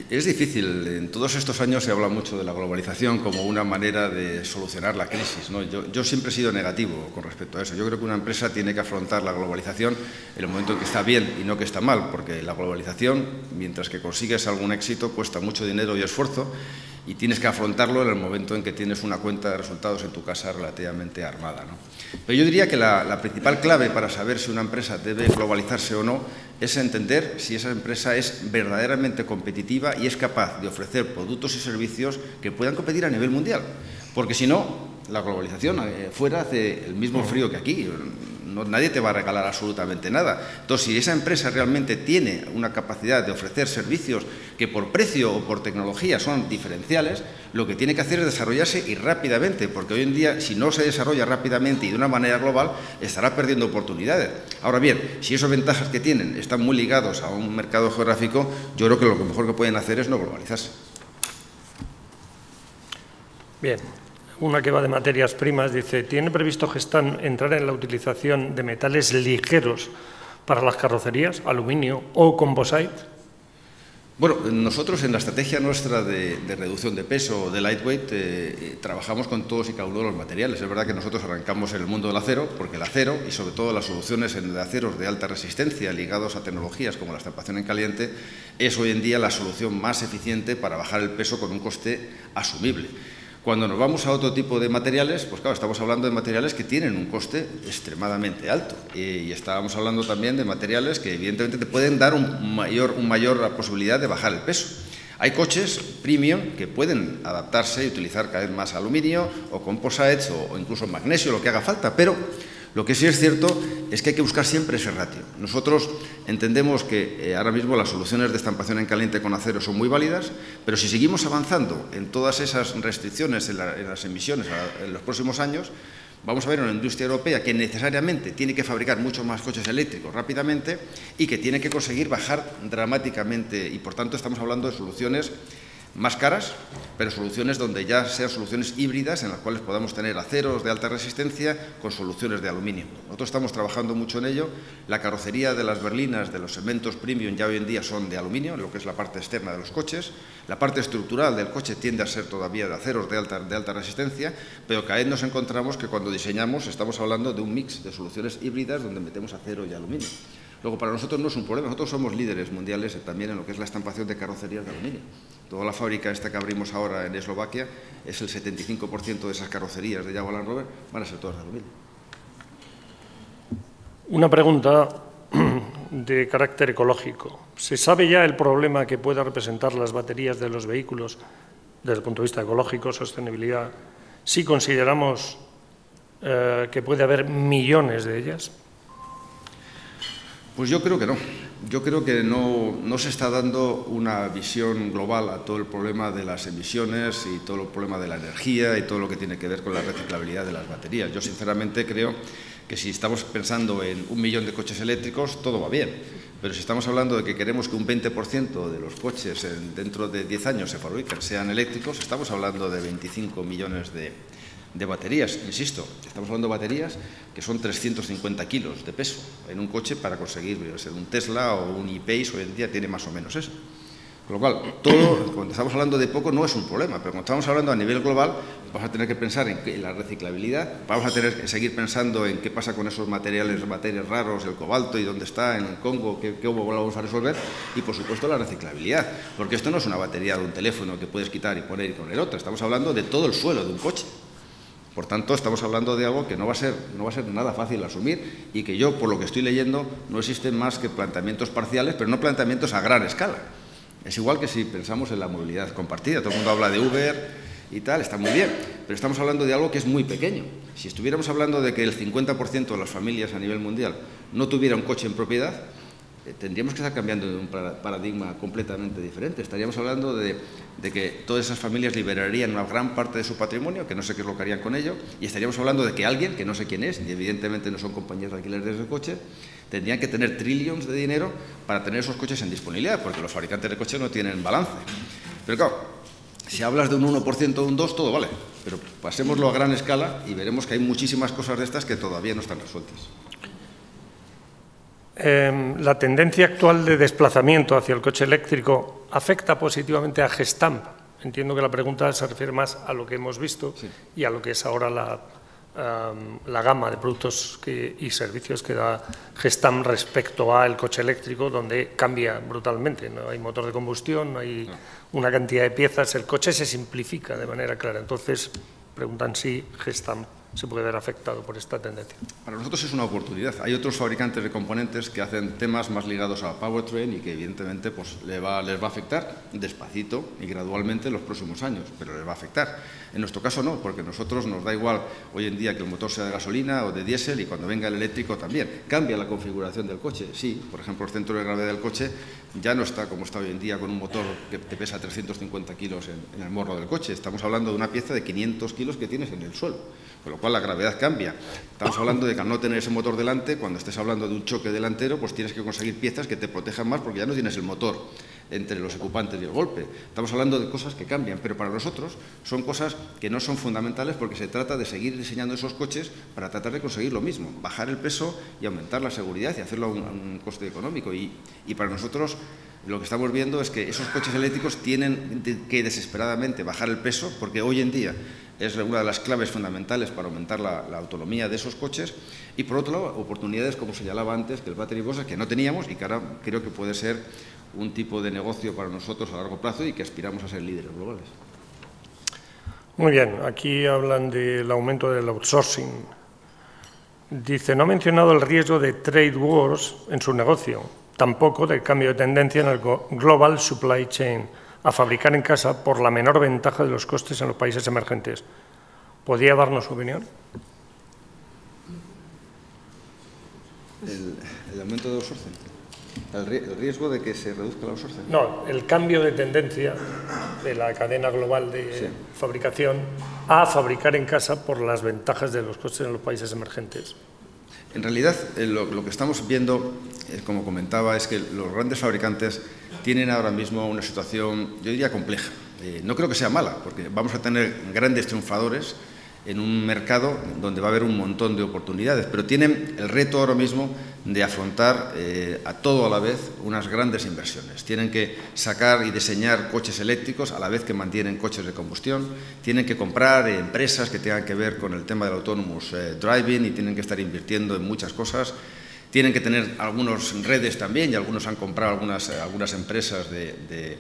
Es difícil. En todos estos años se habla mucho de la globalización como una manera de solucionar la crisis, ¿no? Yo siempre he sido negativo con respecto a eso. Yo creo que una empresa tiene que afrontar la globalización en el momento en que está bien y no que está mal, porque la globalización, mientras que consigues algún éxito, cuesta mucho dinero y esfuerzo, y tienes que afrontarlo en el momento en que tienes una cuenta de resultados en tu casa relativamente armada, ¿no? Pero yo diría que la principal clave para saber si una empresa debe globalizarse o no es entender si esa empresa es verdaderamente competitiva y es capaz de ofrecer productos y servicios que puedan competir a nivel mundial. Porque si no, la globalización fuera hace el mismo frío que aquí. Nadie te va a regalar absolutamente nada. Entonces, si esa empresa realmente tiene una capacidad de ofrecer servicios que por precio o por tecnología son diferenciales, lo que tiene que hacer es desarrollarse y rápidamente, porque hoy en día, si no se desarrolla rápidamente y de una manera global, estará perdiendo oportunidades. Ahora bien, si esas ventajas que tienen están muy ligados a un mercado geográfico, yo creo que lo mejor que pueden hacer es no globalizarse. Bien. Una que va de materias primas, dice: ¿tiene previsto Gestamp entrar en la utilización de metales ligeros para las carrocerías, aluminio o composite? Bueno, nosotros en la estrategia nuestra de reducción de peso, de lightweight, trabajamos con todos y cada uno de los materiales. Es verdad que nosotros arrancamos en el mundo del acero, porque el acero y sobre todo las soluciones de aceros de alta resistencia ligados a tecnologías como la estampación en caliente es hoy en día la solución más eficiente para bajar el peso con un coste asumible. Cuando nos vamos a otro tipo de materiales, pues claro, estamos hablando de materiales que tienen un coste extremadamente alto. Y estábamos hablando también de materiales que evidentemente te pueden dar una mayor posibilidad de bajar el peso. Hay coches premium que pueden adaptarse y utilizar cada vez más aluminio o composites o incluso magnesio, lo que haga falta, pero lo que sí es cierto es que hay que buscar siempre ese ratio. Nosotros entendemos que ahora mismo las soluciones de estampación en caliente con acero son muy válidas, pero si seguimos avanzando en todas esas restricciones en las emisiones en los próximos años, vamos a ver una industria europea que necesariamente tiene que fabricar muchos más coches eléctricos rápidamente y que tiene que conseguir bajar dramáticamente, y por tanto estamos hablando de soluciones más caras, pero soluciones donde ya sean soluciones híbridas en las cuales podamos tener aceros de alta resistencia con soluciones de aluminio. Nosotros estamos trabajando mucho en ello. La carrocería de las berlinas, de los segmentos premium, ya hoy en día son de aluminio, lo que es la parte externa de los coches. La parte estructural del coche tiende a ser todavía de aceros de alta resistencia, pero cada vez nos encontramos que cuando diseñamos estamos hablando de un mix de soluciones híbridas donde metemos acero y aluminio. Luego, para nosotros no es un problema. Nosotros somos líderes mundiales también en lo que es la estampación de carrocerías de aluminio. Toda la fábrica esta que abrimos ahora en Eslovaquia, es el 75% de esas carrocerías de Jaguar Land Rover van a ser todas de aluminio. Una pregunta de carácter ecológico. ¿Se sabe ya el problema que pueda representar las baterías de los vehículos desde el punto de vista ecológico, sostenibilidad, si consideramos que puede haber millones de ellas? Pues yo creo que no. Yo creo que no se está dando una visión global a todo el problema de las emisiones y todo el problema de la energía y todo lo que tiene que ver con la reciclabilidad de las baterías. Yo sinceramente creo que si estamos pensando en 1 millón de coches eléctricos, todo va bien. Pero si estamos hablando de que queremos que un 20% de los coches dentro de 10 años se fabriquen, sean eléctricos, estamos hablando de 25 millones de baterías. Insisto, estamos hablando de baterías que son 350 kilos de peso en un coche para conseguir ser un Tesla o un e-Pace, hoy en día tiene más o menos eso. Con lo cual, cuando estamos hablando de poco no es un problema, pero cuando estamos hablando a nivel global vamos a tener que pensar en la reciclabilidad, vamos a tener que seguir pensando en qué pasa con esos materiales raros, el cobalto y dónde está, en el Congo, qué vamos a resolver, y por supuesto la reciclabilidad, porque esto no es una batería de un teléfono que puedes quitar y poner otra, estamos hablando de todo el suelo de un coche. Por tanto, estamos hablando de algo que no va a ser nada fácil de asumir y que yo, por lo que estoy leyendo, no existen más que planteamientos parciales, pero no planteamientos a gran escala. Es igual que si pensamos en la movilidad compartida. Todo el mundo habla de Uber y tal, está muy bien, pero estamos hablando de algo que es muy pequeño. Si estuviéramos hablando de que el 50% de las familias a nivel mundial no tuviera un coche en propiedad, tendríamos que estar cambiando de un paradigma completamente diferente. Estaríamos hablando de que todas esas familias liberarían una gran parte de su patrimonio, que no sé qué es lo que harían con ello, y estaríamos hablando de que alguien, que no sé quién es, y evidentemente no son compañías de alquiler de coche, tendrían que tener trillones de dinero para tener esos coches en disponibilidad, porque los fabricantes de coches no tienen balance. Pero claro, si hablas de un 1% o un 2%, todo vale, pero pasémoslo a gran escala y veremos que hay muchísimas cosas de estas que todavía no están resueltas. La tendencia actual de desplazamiento hacia el coche eléctrico afecta positivamente a Gestamp. Entiendo que la pregunta se refiere más a lo que hemos visto, sí, y a lo que es ahora la gama de productos y servicios que da Gestamp respecto al coche eléctrico, donde cambia brutalmente. No hay motor de combustión, no hay una cantidad de piezas, el coche se simplifica de manera clara. Entonces, preguntan si Gestamp se puede ver afectado por esta tendencia. Para nosotros es una oportunidad. Hay otros fabricantes de componentes que hacen temas más ligados a powertrain y que evidentemente pues, les va a afectar despacito y gradualmente en los próximos años, pero les va a afectar. En nuestro caso no, porque a nosotros nos da igual hoy en día que el motor sea de gasolina o de diésel, y cuando venga el eléctrico también. Cambia la configuración del coche, sí. Por ejemplo, el centro de gravedad del coche ya no está como está hoy en día con un motor que te pesa 350 kilos en el morro del coche. Estamos hablando de una pieza de 500 kilos que tienes en el suelo, con lo cual la gravedad cambia. Estamos hablando de que al no tener ese motor delante, cuando estés hablando de un choque delantero, pues tienes que conseguir piezas que te protejan más porque ya no tienes el motor entre los ocupantes y el golpe. Estamos hablando de cosas que cambian, pero para nosotros son cosas que no son fundamentales porque se trata de seguir diseñando esos coches para tratar de conseguir lo mismo, bajar el peso y aumentar la seguridad y hacerlo a un coste económico. Y para nosotros lo que estamos viendo es que esos coches eléctricos tienen que desesperadamente bajar el peso, porque hoy en día es una de las claves fundamentales para aumentar la autonomía de esos coches, y por otro lado, oportunidades, como señalaba antes, que el Battery Box, que no teníamos y que ahora creo que puede ser un tipo de negocio para nosotros a largo plazo y que aspiramos a ser líderes globales. Muy bien, aquí hablan del aumento del outsourcing. Dice, no ha mencionado el riesgo de trade wars en su negocio, tampoco del cambio de tendencia en el global supply chain, a fabricar en casa por la menor ventaja de los costes en los países emergentes. ¿Podría darnos su opinión? El aumento de outsourcing. ¿El riesgo de que se reduzca el outsourcing? No, el cambio de tendencia de la cadena global de fabricación a fabricar en casa por las ventajas de los costes en los países emergentes. En realidad, lo que estamos viendo, como comentaba, es que los grandes fabricantes tienen ahora mismo una situación, yo diría, compleja. No creo que sea mala, porque vamos a tener grandes triunfadores en un mercado donde va a haber un montón de oportunidades, pero tienen el reto ahora mismo de afrontar a todo a la vez unas grandes inversiones. Tienen que sacar y diseñar coches eléctricos a la vez que mantienen coches de combustión, tienen que comprar empresas que tengan que ver con el tema del autonomous driving y tienen que estar invirtiendo en muchas cosas. Tienen que tener algunas redes también, y algunos han comprado algunas empresas de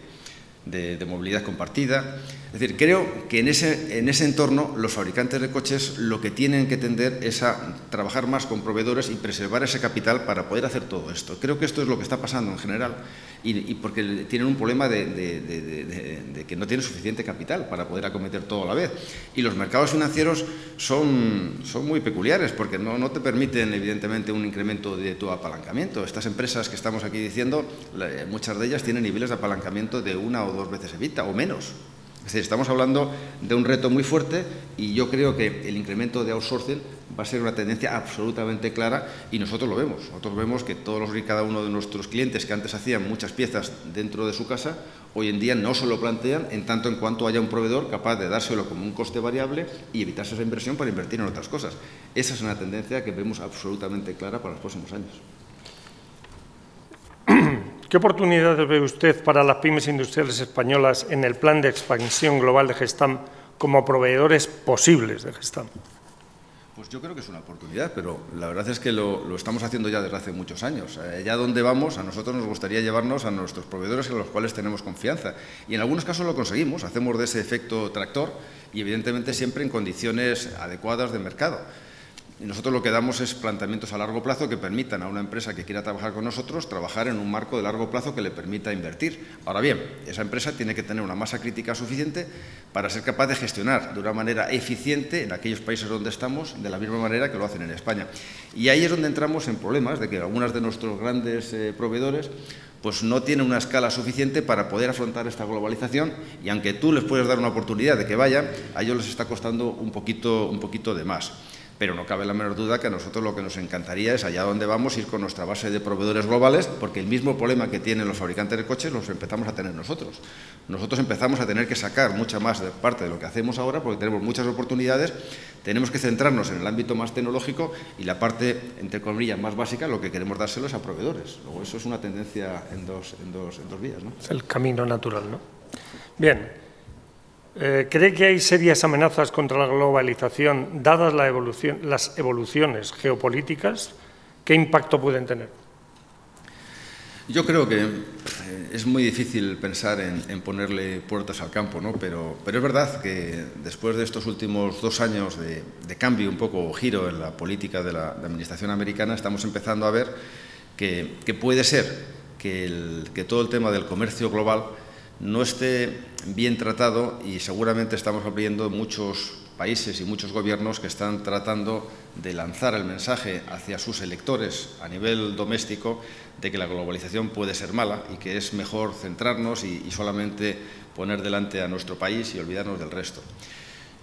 de movilidad compartida. Es decir, creo que en ese entorno los fabricantes de coches lo que tienen que tender es a trabajar más con proveedores y preservar ese capital para poder hacer todo esto. Creo que esto es lo que está pasando en general y porque tienen un problema de que no tienen suficiente capital para poder acometer todo a la vez. Y los mercados financieros son muy peculiares porque no te permiten, evidentemente, un incremento de tu apalancamiento. Estas empresas que estamos aquí diciendo, muchas de ellas tienen niveles de apalancamiento de 1 o 2 veces EBITDA o menos. Es decir, estamos hablando de un reto muy fuerte y yo creo que el incremento de outsourcing va a ser una tendencia absolutamente clara y nosotros lo vemos. Nosotros vemos que todos y cada uno de nuestros clientes que antes hacían muchas piezas dentro de su casa, hoy en día no se lo plantean en tanto en cuanto haya un proveedor capaz de dárselo como un coste variable y evitarse esa inversión para invertir en otras cosas. Esa es una tendencia que vemos absolutamente clara para los próximos años. ¿Qué oportunidades ve usted para las pymes industriales españolas en el plan de expansión global de Gestamp como proveedores posibles de Gestamp? Pues yo creo que es una oportunidad, pero la verdad es que lo estamos haciendo ya desde hace muchos años. Ya donde vamos, a nosotros nos gustaría llevarnos a nuestros proveedores en los cuales tenemos confianza. Y en algunos casos lo conseguimos, hacemos de ese efecto tractor y evidentemente siempre en condiciones adecuadas de mercado. Y nosotros lo que damos es planteamientos a largo plazo que permitan a una empresa que quiera trabajar con nosotros trabajar en un marco de largo plazo que le permita invertir. Ahora bien, esa empresa tiene que tener una masa crítica suficiente para ser capaz de gestionar de una manera eficiente en aquellos países donde estamos, de la misma manera que lo hacen en España. Y ahí es donde entramos en problemas de que algunas de nuestros grandes proveedores pues no tienen una escala suficiente para poder afrontar esta globalización y aunque tú les puedes dar una oportunidad de que vayan, a ellos les está costando un poquito de más. Pero no cabe la menor duda que a nosotros lo que nos encantaría es allá donde vamos ir con nuestra base de proveedores globales, porque el mismo problema que tienen los fabricantes de coches los empezamos a tener nosotros. Nosotros empezamos a tener que sacar mucha más de parte de lo que hacemos ahora porque tenemos muchas oportunidades, tenemos que centrarnos en el ámbito más tecnológico y la parte, entre comillas, más básica, lo que queremos dárselo es a proveedores. Luego eso es una tendencia en dos vías, ¿no? Es el camino natural, ¿no? Bien. ¿Cree que hay serias amenazas contra la globalización dadas las evoluciones geopolíticas? ¿Qué impacto pueden tener? Yo creo que es muy difícil pensar en ponerle puertas al campo, ¿no? Pero es verdad que después de estos últimos 2 años de cambio, un poco giro en la política de la administración americana, estamos empezando a ver que puede ser que todo el tema del comercio global no esté bien tratado y seguramente estamos viendo muchos países y muchos gobiernos que están tratando de lanzar el mensaje hacia sus electores a nivel doméstico de que la globalización puede ser mala y que es mejor centrarnos y solamente poner delante a nuestro país y olvidarnos del resto.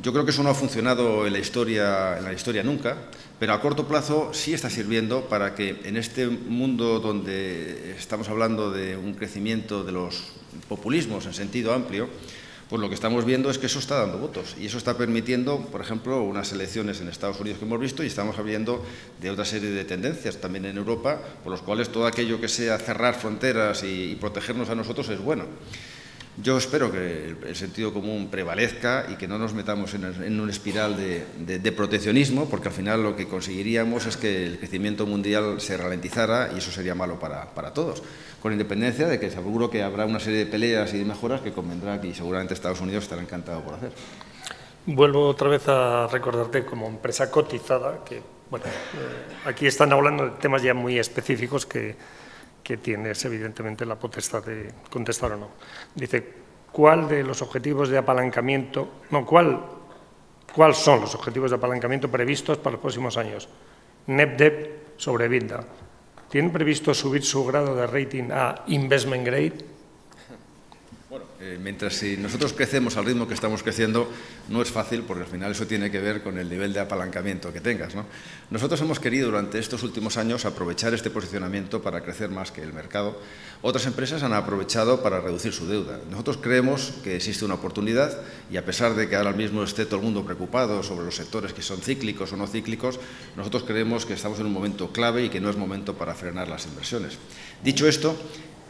Yo creo que eso no ha funcionado en la historia nunca, pero a corto plazo sí está sirviendo para que en este mundo donde estamos hablando de un crecimiento de los populismos en sentido amplio, pues lo que estamos viendo es que eso está dando votos y eso está permitiendo, por ejemplo, unas elecciones en Estados Unidos que hemos visto y estamos hablando de otra serie de tendencias también en Europa, por los cuales todo aquello que sea cerrar fronteras y protegernos a nosotros es bueno. Yo espero que el sentido común prevalezca y que no nos metamos en una espiral de proteccionismo, porque al final lo que conseguiríamos es que el crecimiento mundial se ralentizara y eso sería malo para todos, con independencia de que seguro que habrá una serie de peleas y de mejoras que convendrá y seguramente Estados Unidos estará encantado por hacer. Vuelvo otra vez a recordarte como empresa cotizada, que bueno, aquí están hablando de temas ya muy específicos que tienes evidentemente la potestad de contestar o no. Dice, ¿cuál de los objetivos de apalancamiento, cuál son los objetivos de apalancamiento previstos para los próximos años? Net debt sobre EBITDA. ¿Tienen previsto subir su grado de rating a investment grade? Bueno, mientras si nosotros crecemos al ritmo que estamos creciendo, no es fácil porque al final eso tiene que ver con el nivel de apalancamiento que tengas, ¿no? Nosotros hemos querido durante estos últimos años aprovechar este posicionamiento para crecer más que el mercado. Otras empresas han aprovechado para reducir su deuda. Nosotros creemos que existe una oportunidad y a pesar de que ahora mismo esté todo el mundo preocupado sobre los sectores que son cíclicos o no cíclicos, nosotros creemos que estamos en un momento clave y que no es momento para frenar las inversiones. Dicho esto,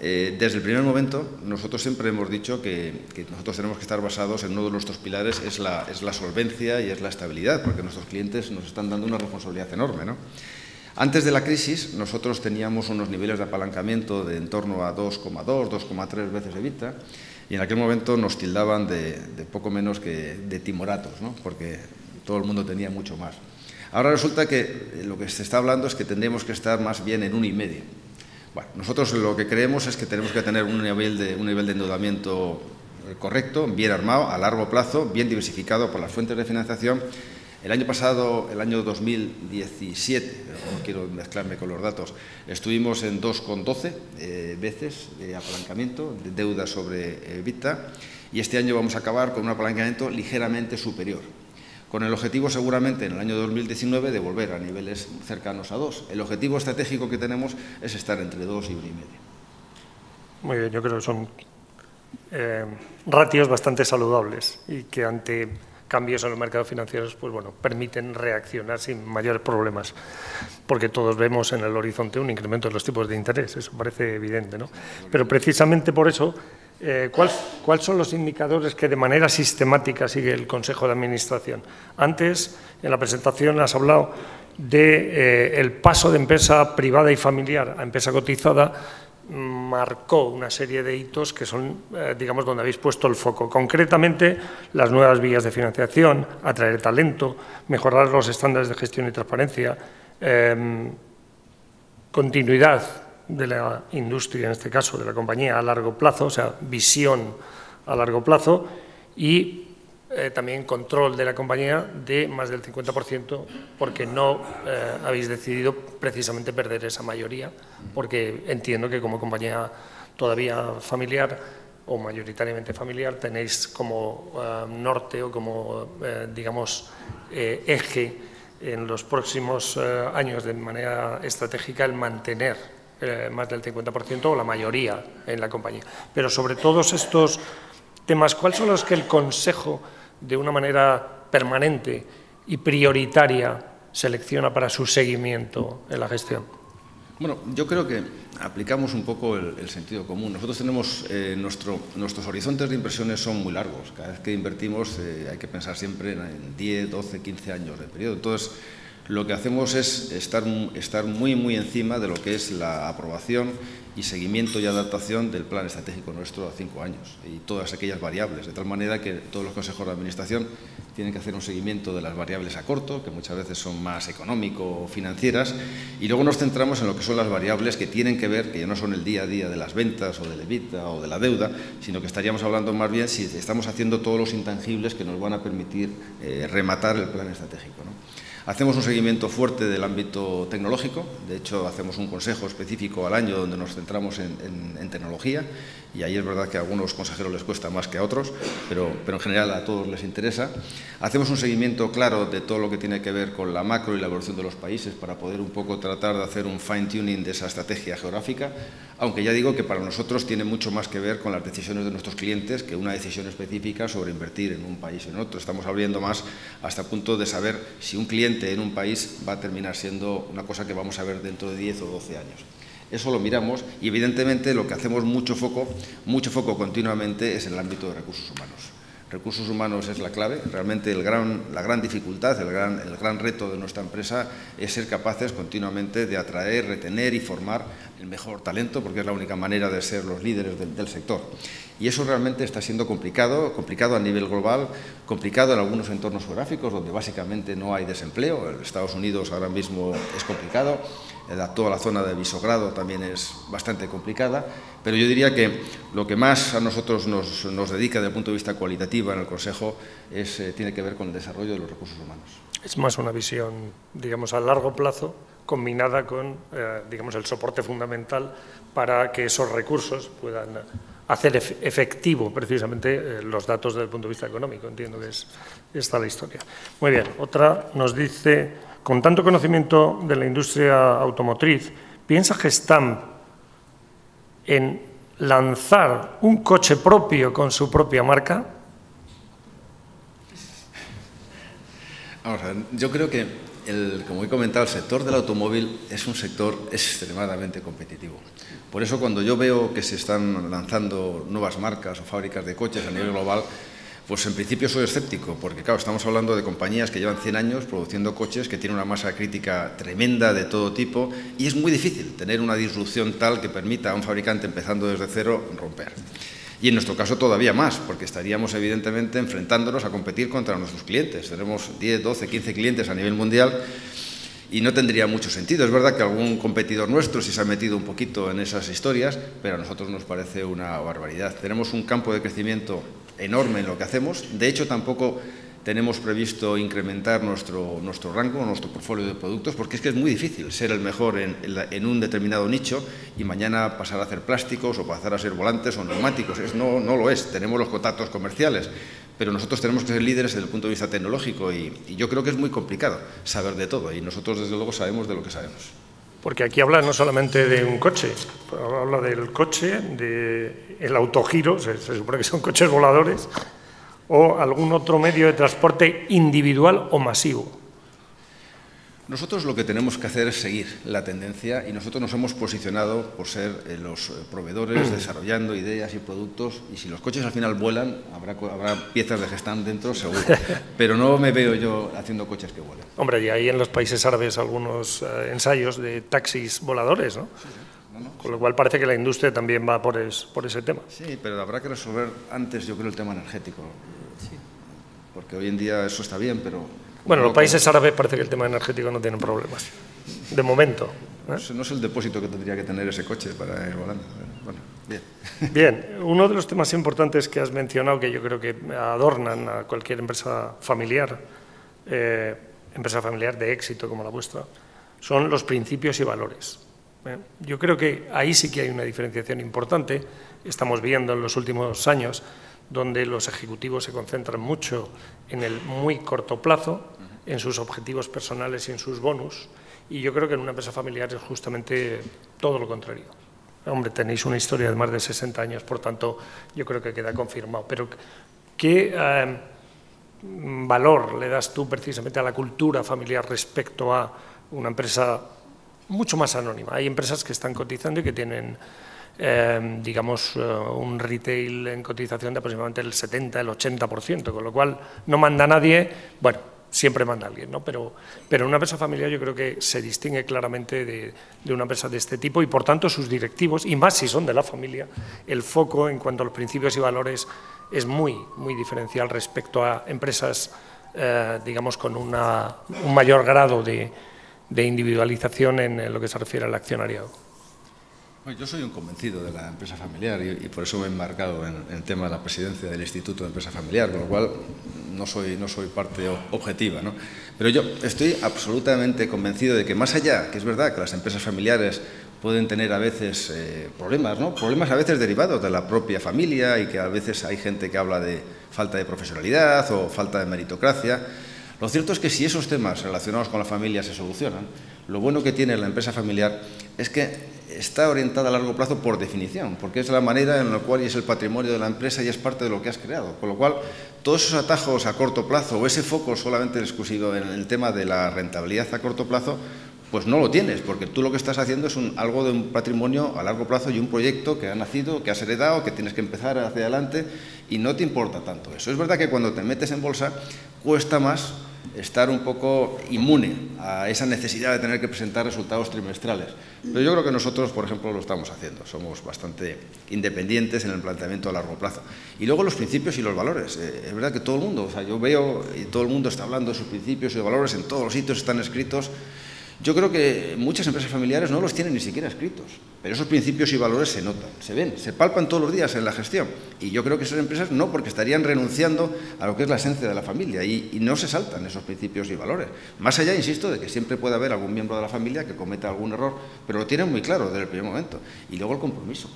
desde el primer momento, nosotros siempre hemos dicho que nosotros tenemos que estar basados en uno de nuestros pilares, es la solvencia y es la estabilidad, porque nuestros clientes nos están dando una responsabilidad enorme, ¿no? Antes de la crisis, nosotros teníamos unos niveles de apalancamiento de en torno a 2,2, 2,3 veces EBITDA y en aquel momento nos tildaban de poco menos que de timoratos, ¿no? Porque todo el mundo tenía mucho más. Ahora resulta que lo que se está hablando es que tendríamos que estar más bien en 1,5. Bueno, nosotros lo que creemos es que tenemos que tener un nivel de endeudamiento correcto, bien armado, a largo plazo, bien diversificado por las fuentes de financiación. El año pasado, el año 2017, no quiero mezclarme con los datos, estuvimos en 2,12 veces de apalancamiento, de deuda sobre EBITDA, y este año vamos a acabar con un apalancamiento ligeramente superior, con el objetivo seguramente en el año 2019 de volver a niveles cercanos a 2. El objetivo estratégico que tenemos es estar entre 2 y 1,5. Muy bien, yo creo que son ratios bastante saludables y que ante cambios en los mercados financieros pues bueno, permiten reaccionar sin mayores problemas, porque todos vemos en el horizonte un incremento de los tipos de interés, eso parece evidente, ¿no? Pero precisamente por eso, ¿cuáles son los indicadores que de manera sistemática sigue el Consejo de Administración? Antes, en la presentación, has hablado del paso de empresa privada y familiar a empresa cotizada. Marcó una serie de hitos que son, digamos, donde habéis puesto el foco. Concretamente, las nuevas vías de financiación, atraer talento, mejorar los estándares de gestión y transparencia, continuidad de la industria, en este caso de la compañía, a largo plazo, o sea, visión a largo plazo y también control de la compañía de más del 50%, porque no habéis decidido precisamente perder esa mayoría, porque entiendo que como compañía todavía familiar o mayoritariamente familiar tenéis como norte o como, digamos, eje en los próximos años de manera estratégica el mantener más del 50% o la mayoría en la compañía. Pero sobre todos estos temas, ¿cuáles son los que el Consejo de una manera permanente y prioritaria selecciona para su seguimiento en la gestión? Bueno, yo creo que aplicamos un poco el sentido común. Nosotros tenemos, nuestros horizontes de inversiones son muy largos. Cada vez que invertimos hay que pensar siempre en 10, 12, 15 años de periodo. Entonces, lo que hacemos es estar muy encima de lo que es la aprobación y seguimiento y adaptación del plan estratégico nuestro a 5 años y todas aquellas variables, de tal manera que todos los consejos de administración tienen que hacer un seguimiento de las variables a corto, que muchas veces son más económico-financieras, y luego nos centramos en lo que son las variables que tienen que ver, que ya no son el día a día de las ventas o del EBITDA o de la deuda, sino que estaríamos hablando más bien si estamos haciendo todos los intangibles que nos van a permitir rematar el plan estratégico, ¿no? Hacemos un seguimiento fuerte del ámbito tecnológico, de hecho hacemos un consejo específico al año donde nos centramos en tecnología, y ahí es verdad que a algunos consejeros les cuesta más que a otros, pero en general a todos les interesa. Hacemos un seguimiento claro de todo lo que tiene que ver con la macro y la evolución de los países para poder un poco tratar de hacer un fine-tuning de esa estrategia geográfica, aunque ya digo que para nosotros tiene mucho más que ver con las decisiones de nuestros clientes que una decisión específica sobre invertir en un país o en otro. Estamos abriendo más hasta el punto de saber si un cliente en un país va a terminar siendo una cosa que vamos a ver dentro de 10 o 12 años. Eso lo miramos y evidentemente lo que hacemos mucho foco continuamente es en el ámbito de recursos humanos. Recursos humanos es la clave, realmente la gran dificultad, el gran reto de nuestra empresa es ser capaces continuamente de atraer, retener y formar el mejor talento, porque es la única manera de ser los líderes del sector. Y eso realmente está siendo complicado a nivel global, complicado en algunos entornos geográficos donde básicamente no hay desempleo. En Estados Unidos ahora mismo es complicado, toda la zona de Visegrado también es bastante complicada, pero yo diría que lo que más a nosotros nos dedica desde el punto de vista cualitativo en el Consejo tiene que ver con el desarrollo de los recursos humanos. Es más una visión, digamos, a largo plazo, combinada con, digamos, el soporte fundamental para que esos recursos puedan hacer efectivo precisamente los datos desde el punto de vista económico. Entiendo que está la historia. Muy bien, otra nos dice: con tanto conocimiento de la industria automotriz, ¿piensa Gestamp en lanzar un coche propio con su propia marca? Vamos a ver, yo creo que, como he comentado, el sector del automóvil es un sector extremadamente competitivo. Por eso, cuando yo veo que se están lanzando nuevas marcas o fábricas de coches a nivel global, pues en principio soy escéptico, porque claro, estamos hablando de compañías que llevan 100 años produciendo coches que tienen una masa crítica tremenda de todo tipo, y es muy difícil tener una disrupción tal que permita a un fabricante empezando desde cero romper. Y en nuestro caso todavía más, porque estaríamos evidentemente enfrentándonos a competir contra nuestros clientes. Tenemos 10, 12, 15 clientes a nivel mundial y no tendría mucho sentido. Es verdad que algún competidor nuestro sí se ha metido un poquito en esas historias, pero a nosotros nos parece una barbaridad. Tenemos un campo de crecimiento enorme en lo que hacemos. De hecho, tampoco tenemos previsto incrementar nuestro rango, nuestro portfolio de productos, porque es que es muy difícil ser el mejor en un determinado nicho y mañana pasar a hacer plásticos o pasar a ser volantes o neumáticos. No lo es. Tenemos los contactos comerciales, pero nosotros tenemos que ser líderes desde el punto de vista tecnológico y yo creo que es muy complicado saber de todo y nosotros desde luego sabemos de lo que sabemos. Porque aquí habla no solamente de un coche, habla del coche, del autogiro, se supone que son coches voladores, o algún otro medio de transporte individual o masivo. Nosotros lo que tenemos que hacer es seguir la tendencia y nosotros nos hemos posicionado por ser los proveedores desarrollando ideas y productos y si los coches al final vuelan habrá piezas de Gestamp dentro seguro, pero no me veo yo haciendo coches que vuelan. Hombre, y hay en los países árabes algunos ensayos de taxis voladores, ¿no? Sí, sí. No, con lo cual parece que la industria también va por ese tema. Sí, pero habrá que resolver antes, yo creo, el tema energético. Sí. Porque hoy en día eso está bien, pero... Bueno, los países árabes parece que el tema energético no tienen problemas, de momento. No es el depósito que tendría que tener ese coche para ir volando. Bueno, bien. Bien, uno de los temas importantes que has mencionado, que yo creo que adornan a cualquier empresa familiar de éxito como la vuestra, son los principios y valores. Yo creo que ahí sí que hay una diferenciación importante. Estamos viendo en los últimos años donde los ejecutivos se concentran mucho en el muy corto plazo, en sus objetivos personales y en sus bonus, y yo creo que en una empresa familiar es justamente todo lo contrario. Hombre, tenéis una historia de más de 60 años, por tanto, yo creo que queda confirmado. Pero, ¿qué valor le das tú precisamente a la cultura familiar respecto a una empresa mucho más anónima? Hay empresas que están cotizando y que tienen... digamos, un retail en cotización de aproximadamente el 70, el 80%, con lo cual no manda nadie, bueno, siempre manda alguien, ¿no? Pero en una empresa familiar yo creo que se distingue claramente de una empresa de este tipo y, por tanto, sus directivos, y más si son de la familia, el foco en cuanto a los principios y valores es muy, muy diferencial respecto a empresas, digamos, con un mayor grado de individualización en lo que se refiere al accionariado. Yo soy un convencido de la empresa familiar y por eso me he enmarcado en el tema de la presidencia del Instituto de Empresa Familiar, con lo cual no soy parte objetiva, ¿no? Pero yo estoy absolutamente convencido de que más allá, que es verdad que las empresas familiares pueden tener a veces problemas, ¿no? Problemas a veces derivados de la propia familia y que a veces hay gente que habla de falta de profesionalidad o falta de meritocracia. Lo cierto es que si esos temas relacionados con la familia se solucionan, lo bueno que tiene la empresa familiar es que está orientada a largo plazo por definición, porque es la manera en la cual es el patrimonio de la empresa y es parte de lo que has creado. Con lo cual, todos esos atajos a corto plazo o ese foco solamente exclusivo en el tema de la rentabilidad a corto plazo, pues no lo tienes, porque tú lo que estás haciendo es algo de un patrimonio a largo plazo y un proyecto que ha nacido, que has heredado, que tienes que empezar hacia adelante y no te importa tanto eso. Es verdad que cuando te metes en bolsa cuesta más estar un poco inmune a esa necesidad de tener que presentar resultados trimestrales. Pero yo creo que nosotros, por ejemplo, lo estamos haciendo. Somos bastante independientes en el planteamiento a largo plazo. Y luego los principios y los valores. Es verdad que todo el mundo, o sea, yo veo y todo el mundo está hablando de sus principios y valores, en todos los sitios están escritos. Yo creo que muchas empresas familiares no los tienen ni siquiera escritos, pero esos principios y valores se notan, se ven, se palpan todos los días en la gestión. Y yo creo que esas empresas no, porque estarían renunciando a lo que es la esencia de la familia y no se saltan esos principios y valores. Más allá, insisto, de que siempre puede haber algún miembro de la familia que cometa algún error, pero lo tienen muy claro desde el primer momento. Y luego el compromiso.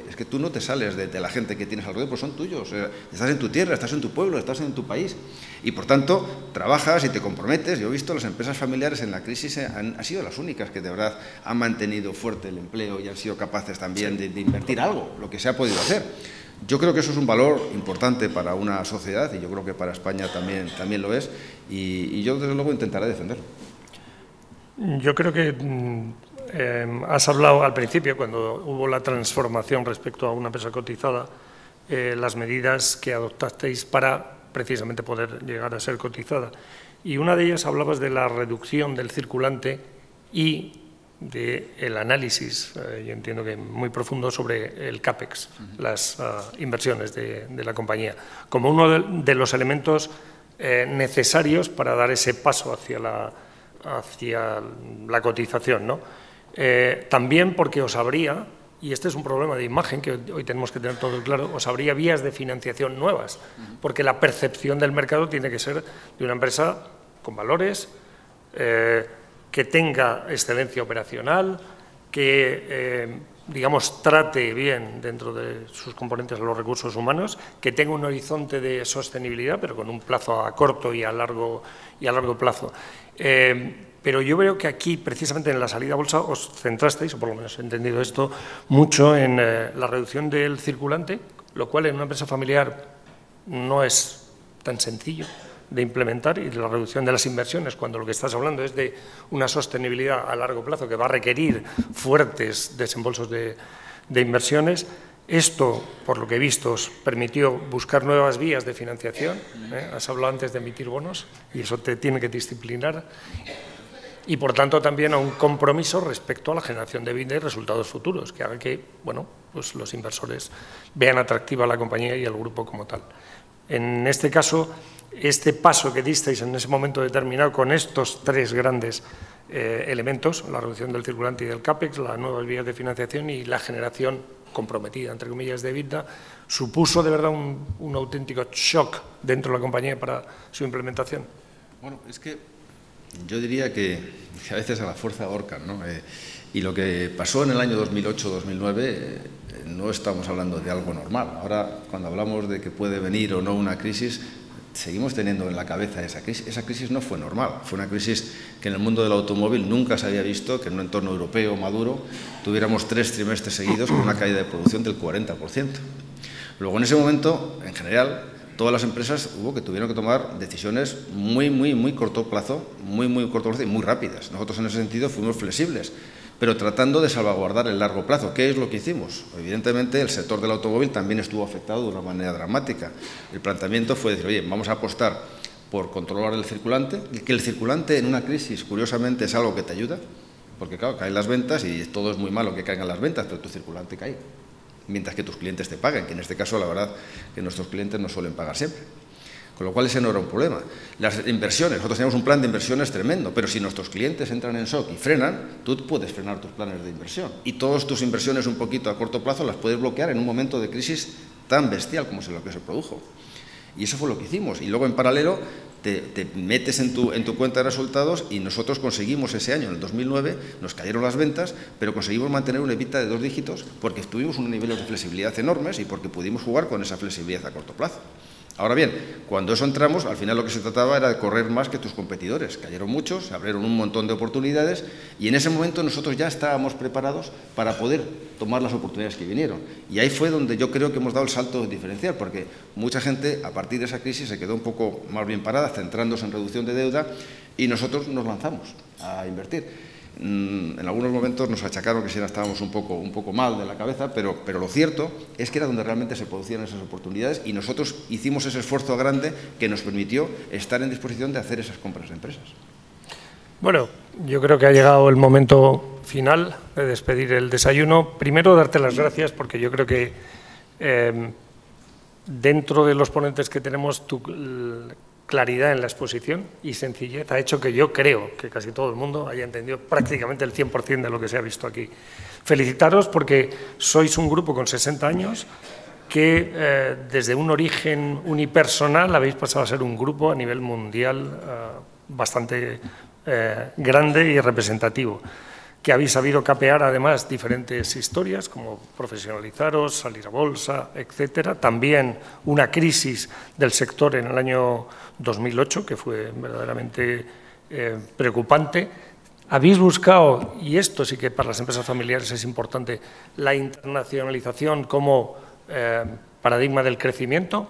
Es que tú no te sales de la gente que tienes alrededor, pues son tuyos. Estás en tu tierra, estás en tu pueblo, estás en tu país. Y por tanto, trabajas y te comprometes. Yo he visto las empresas familiares en la crisis han sido las únicas que de verdad han mantenido fuerte el empleo y han sido capaces también de invertir algo, lo que se ha podido hacer. Yo creo que eso es un valor importante para una sociedad y yo creo que para España también lo es. Y yo, desde luego, intentaré defenderlo. Yo creo que has hablado al principio, cuando hubo la transformación respecto a una empresa cotizada, las medidas que adoptasteis para precisamente poder llegar a ser cotizada. Y una de ellas hablabas de la reducción del circulante y del análisis, yo entiendo que muy profundo, sobre el CAPEX, las inversiones de la compañía, como uno de los elementos necesarios para dar ese paso hacia la cotización, ¿no? También porque os habría, y este es un problema de imagen que hoy tenemos que tener todo claro, os habría vías de financiación nuevas, porque la percepción del mercado tiene que ser de una empresa con valores, que tenga excelencia operacional, que, digamos, trate bien dentro de sus componentes a los recursos humanos, que tenga un horizonte de sostenibilidad, pero con un plazo a corto y a largo plazo. Pero yo veo que aquí, precisamente en la salida a bolsa, os centrasteis, o por lo menos he entendido esto, mucho en la reducción del circulante, lo cual en una empresa familiar no es tan sencillo de implementar, y de la reducción de las inversiones, cuando lo que estás hablando es de una sostenibilidad a largo plazo que va a requerir fuertes desembolsos de inversiones. Esto, por lo que he visto, os permitió buscar nuevas vías de financiación. Has hablado antes de emitir bonos y eso te tiene que disciplinar. Y, por tanto, también a un compromiso respecto a la generación de vida y resultados futuros, que haga que, bueno, pues los inversores vean atractiva la compañía y el grupo como tal. En este caso, este paso que disteis en ese momento determinado con estos tres grandes elementos, la reducción del circulante y del CAPEX, las nuevas vías de financiación y la generación comprometida, entre comillas, de EBITDA, supuso de verdad un auténtico shock dentro de la compañía para su implementación. Bueno, es que yo diría que a veces a la fuerza ahorcan, ¿no? Y lo que pasó en el año 2008-2009 no estamos hablando de algo normal. Ahora, cuando hablamos de que puede venir o no una crisis, seguimos teniendo en la cabeza esa crisis. Esa crisis no fue normal, fue una crisis que en el mundo del automóvil nunca se había visto, que en un entorno europeo maduro tuviéramos 3 trimestres seguidos con una caída de producción del 40%. Luego, en ese momento, en general, todas las empresas tuvieron que tomar decisiones muy corto plazo y muy rápidas. Nosotros en ese sentido fuimos flexibles, pero tratando de salvaguardar el largo plazo. ¿Qué es lo que hicimos? Evidentemente, el sector del automóvil también estuvo afectado de una manera dramática. El planteamiento fue decir, oye, vamos a apostar por controlar el circulante, que el circulante en una crisis, curiosamente, es algo que te ayuda, porque claro, caen las ventas y todo es muy malo que caigan las ventas, pero tu circulante cae, mientras que tus clientes te paguen, que en este caso la verdad que nuestros clientes no suelen pagar siempre. Con lo cual ese no era un problema. Las inversiones, nosotros tenemos un plan de inversiones tremendo, pero si nuestros clientes entran en shock y frenan, tú puedes frenar tus planes de inversión. Y todas tus inversiones un poquito a corto plazo las puedes bloquear en un momento de crisis tan bestial como lo que se produjo. Y eso fue lo que hicimos. Y luego en paralelo te metes en tu cuenta de resultados y nosotros conseguimos ese año, en el 2009, nos cayeron las ventas, pero conseguimos mantener un EBITDA de 2 dígitos porque tuvimos unos niveles de flexibilidad enormes y porque pudimos jugar con esa flexibilidad a corto plazo. Ahora bien, cuando eso entramos, al final lo que se trataba era de correr más que tus competidores. Cayeron muchos, se abrieron un montón de oportunidades y en ese momento nosotros ya estábamos preparados para poder tomar las oportunidades que vinieron. Y ahí fue donde yo creo que hemos dado el salto diferencial, porque mucha gente a partir de esa crisis se quedó un poco más bien parada, centrándose en reducción de deuda, y nosotros nos lanzamos a invertir. En algunos momentos nos achacaron que si estábamos un poco mal de la cabeza, pero lo cierto es que era donde realmente se producían esas oportunidades y nosotros hicimos ese esfuerzo grande que nos permitió estar en disposición de hacer esas compras de empresas. Bueno, yo creo que ha llegado el momento final de despedir el desayuno. Primero, darte las gracias porque yo creo que dentro de los ponentes que tenemos, tu claridad en la exposición y sencillez ha hecho que yo creo que casi todo el mundo haya entendido prácticamente el 100% de lo que se ha visto aquí. Felicitaros porque sois un grupo con 60 años que desde un origen unipersonal habéis pasado a ser un grupo a nivel mundial bastante grande y representativo, que habéis sabido capear además diferentes historias, como profesionalizaros, salir a bolsa, etcétera. También una crisis del sector en el año 2008, que fue verdaderamente preocupante. Habéis buscado, y esto sí que para las empresas familiares es importante, la internacionalización como paradigma del crecimiento.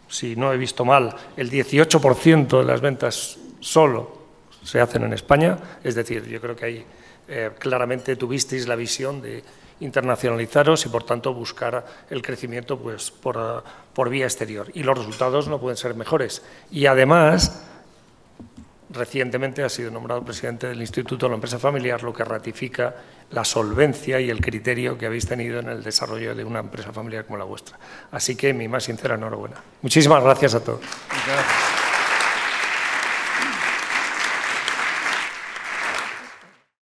Si no he visto mal, el 18% de las ventas solo se hacen en España, es decir, yo creo que ahí claramente tuvisteis la visión de internacionalizaros y, por tanto, buscar el crecimiento pues, por vía exterior. Y los resultados no pueden ser mejores. Y, además, recientemente ha sido nombrado presidente del Instituto de la Empresa Familiar, lo que ratifica la solvencia y el criterio que habéis tenido en el desarrollo de una empresa familiar como la vuestra. Así que mi más sincera enhorabuena. Muchísimas gracias a todos. Gracias.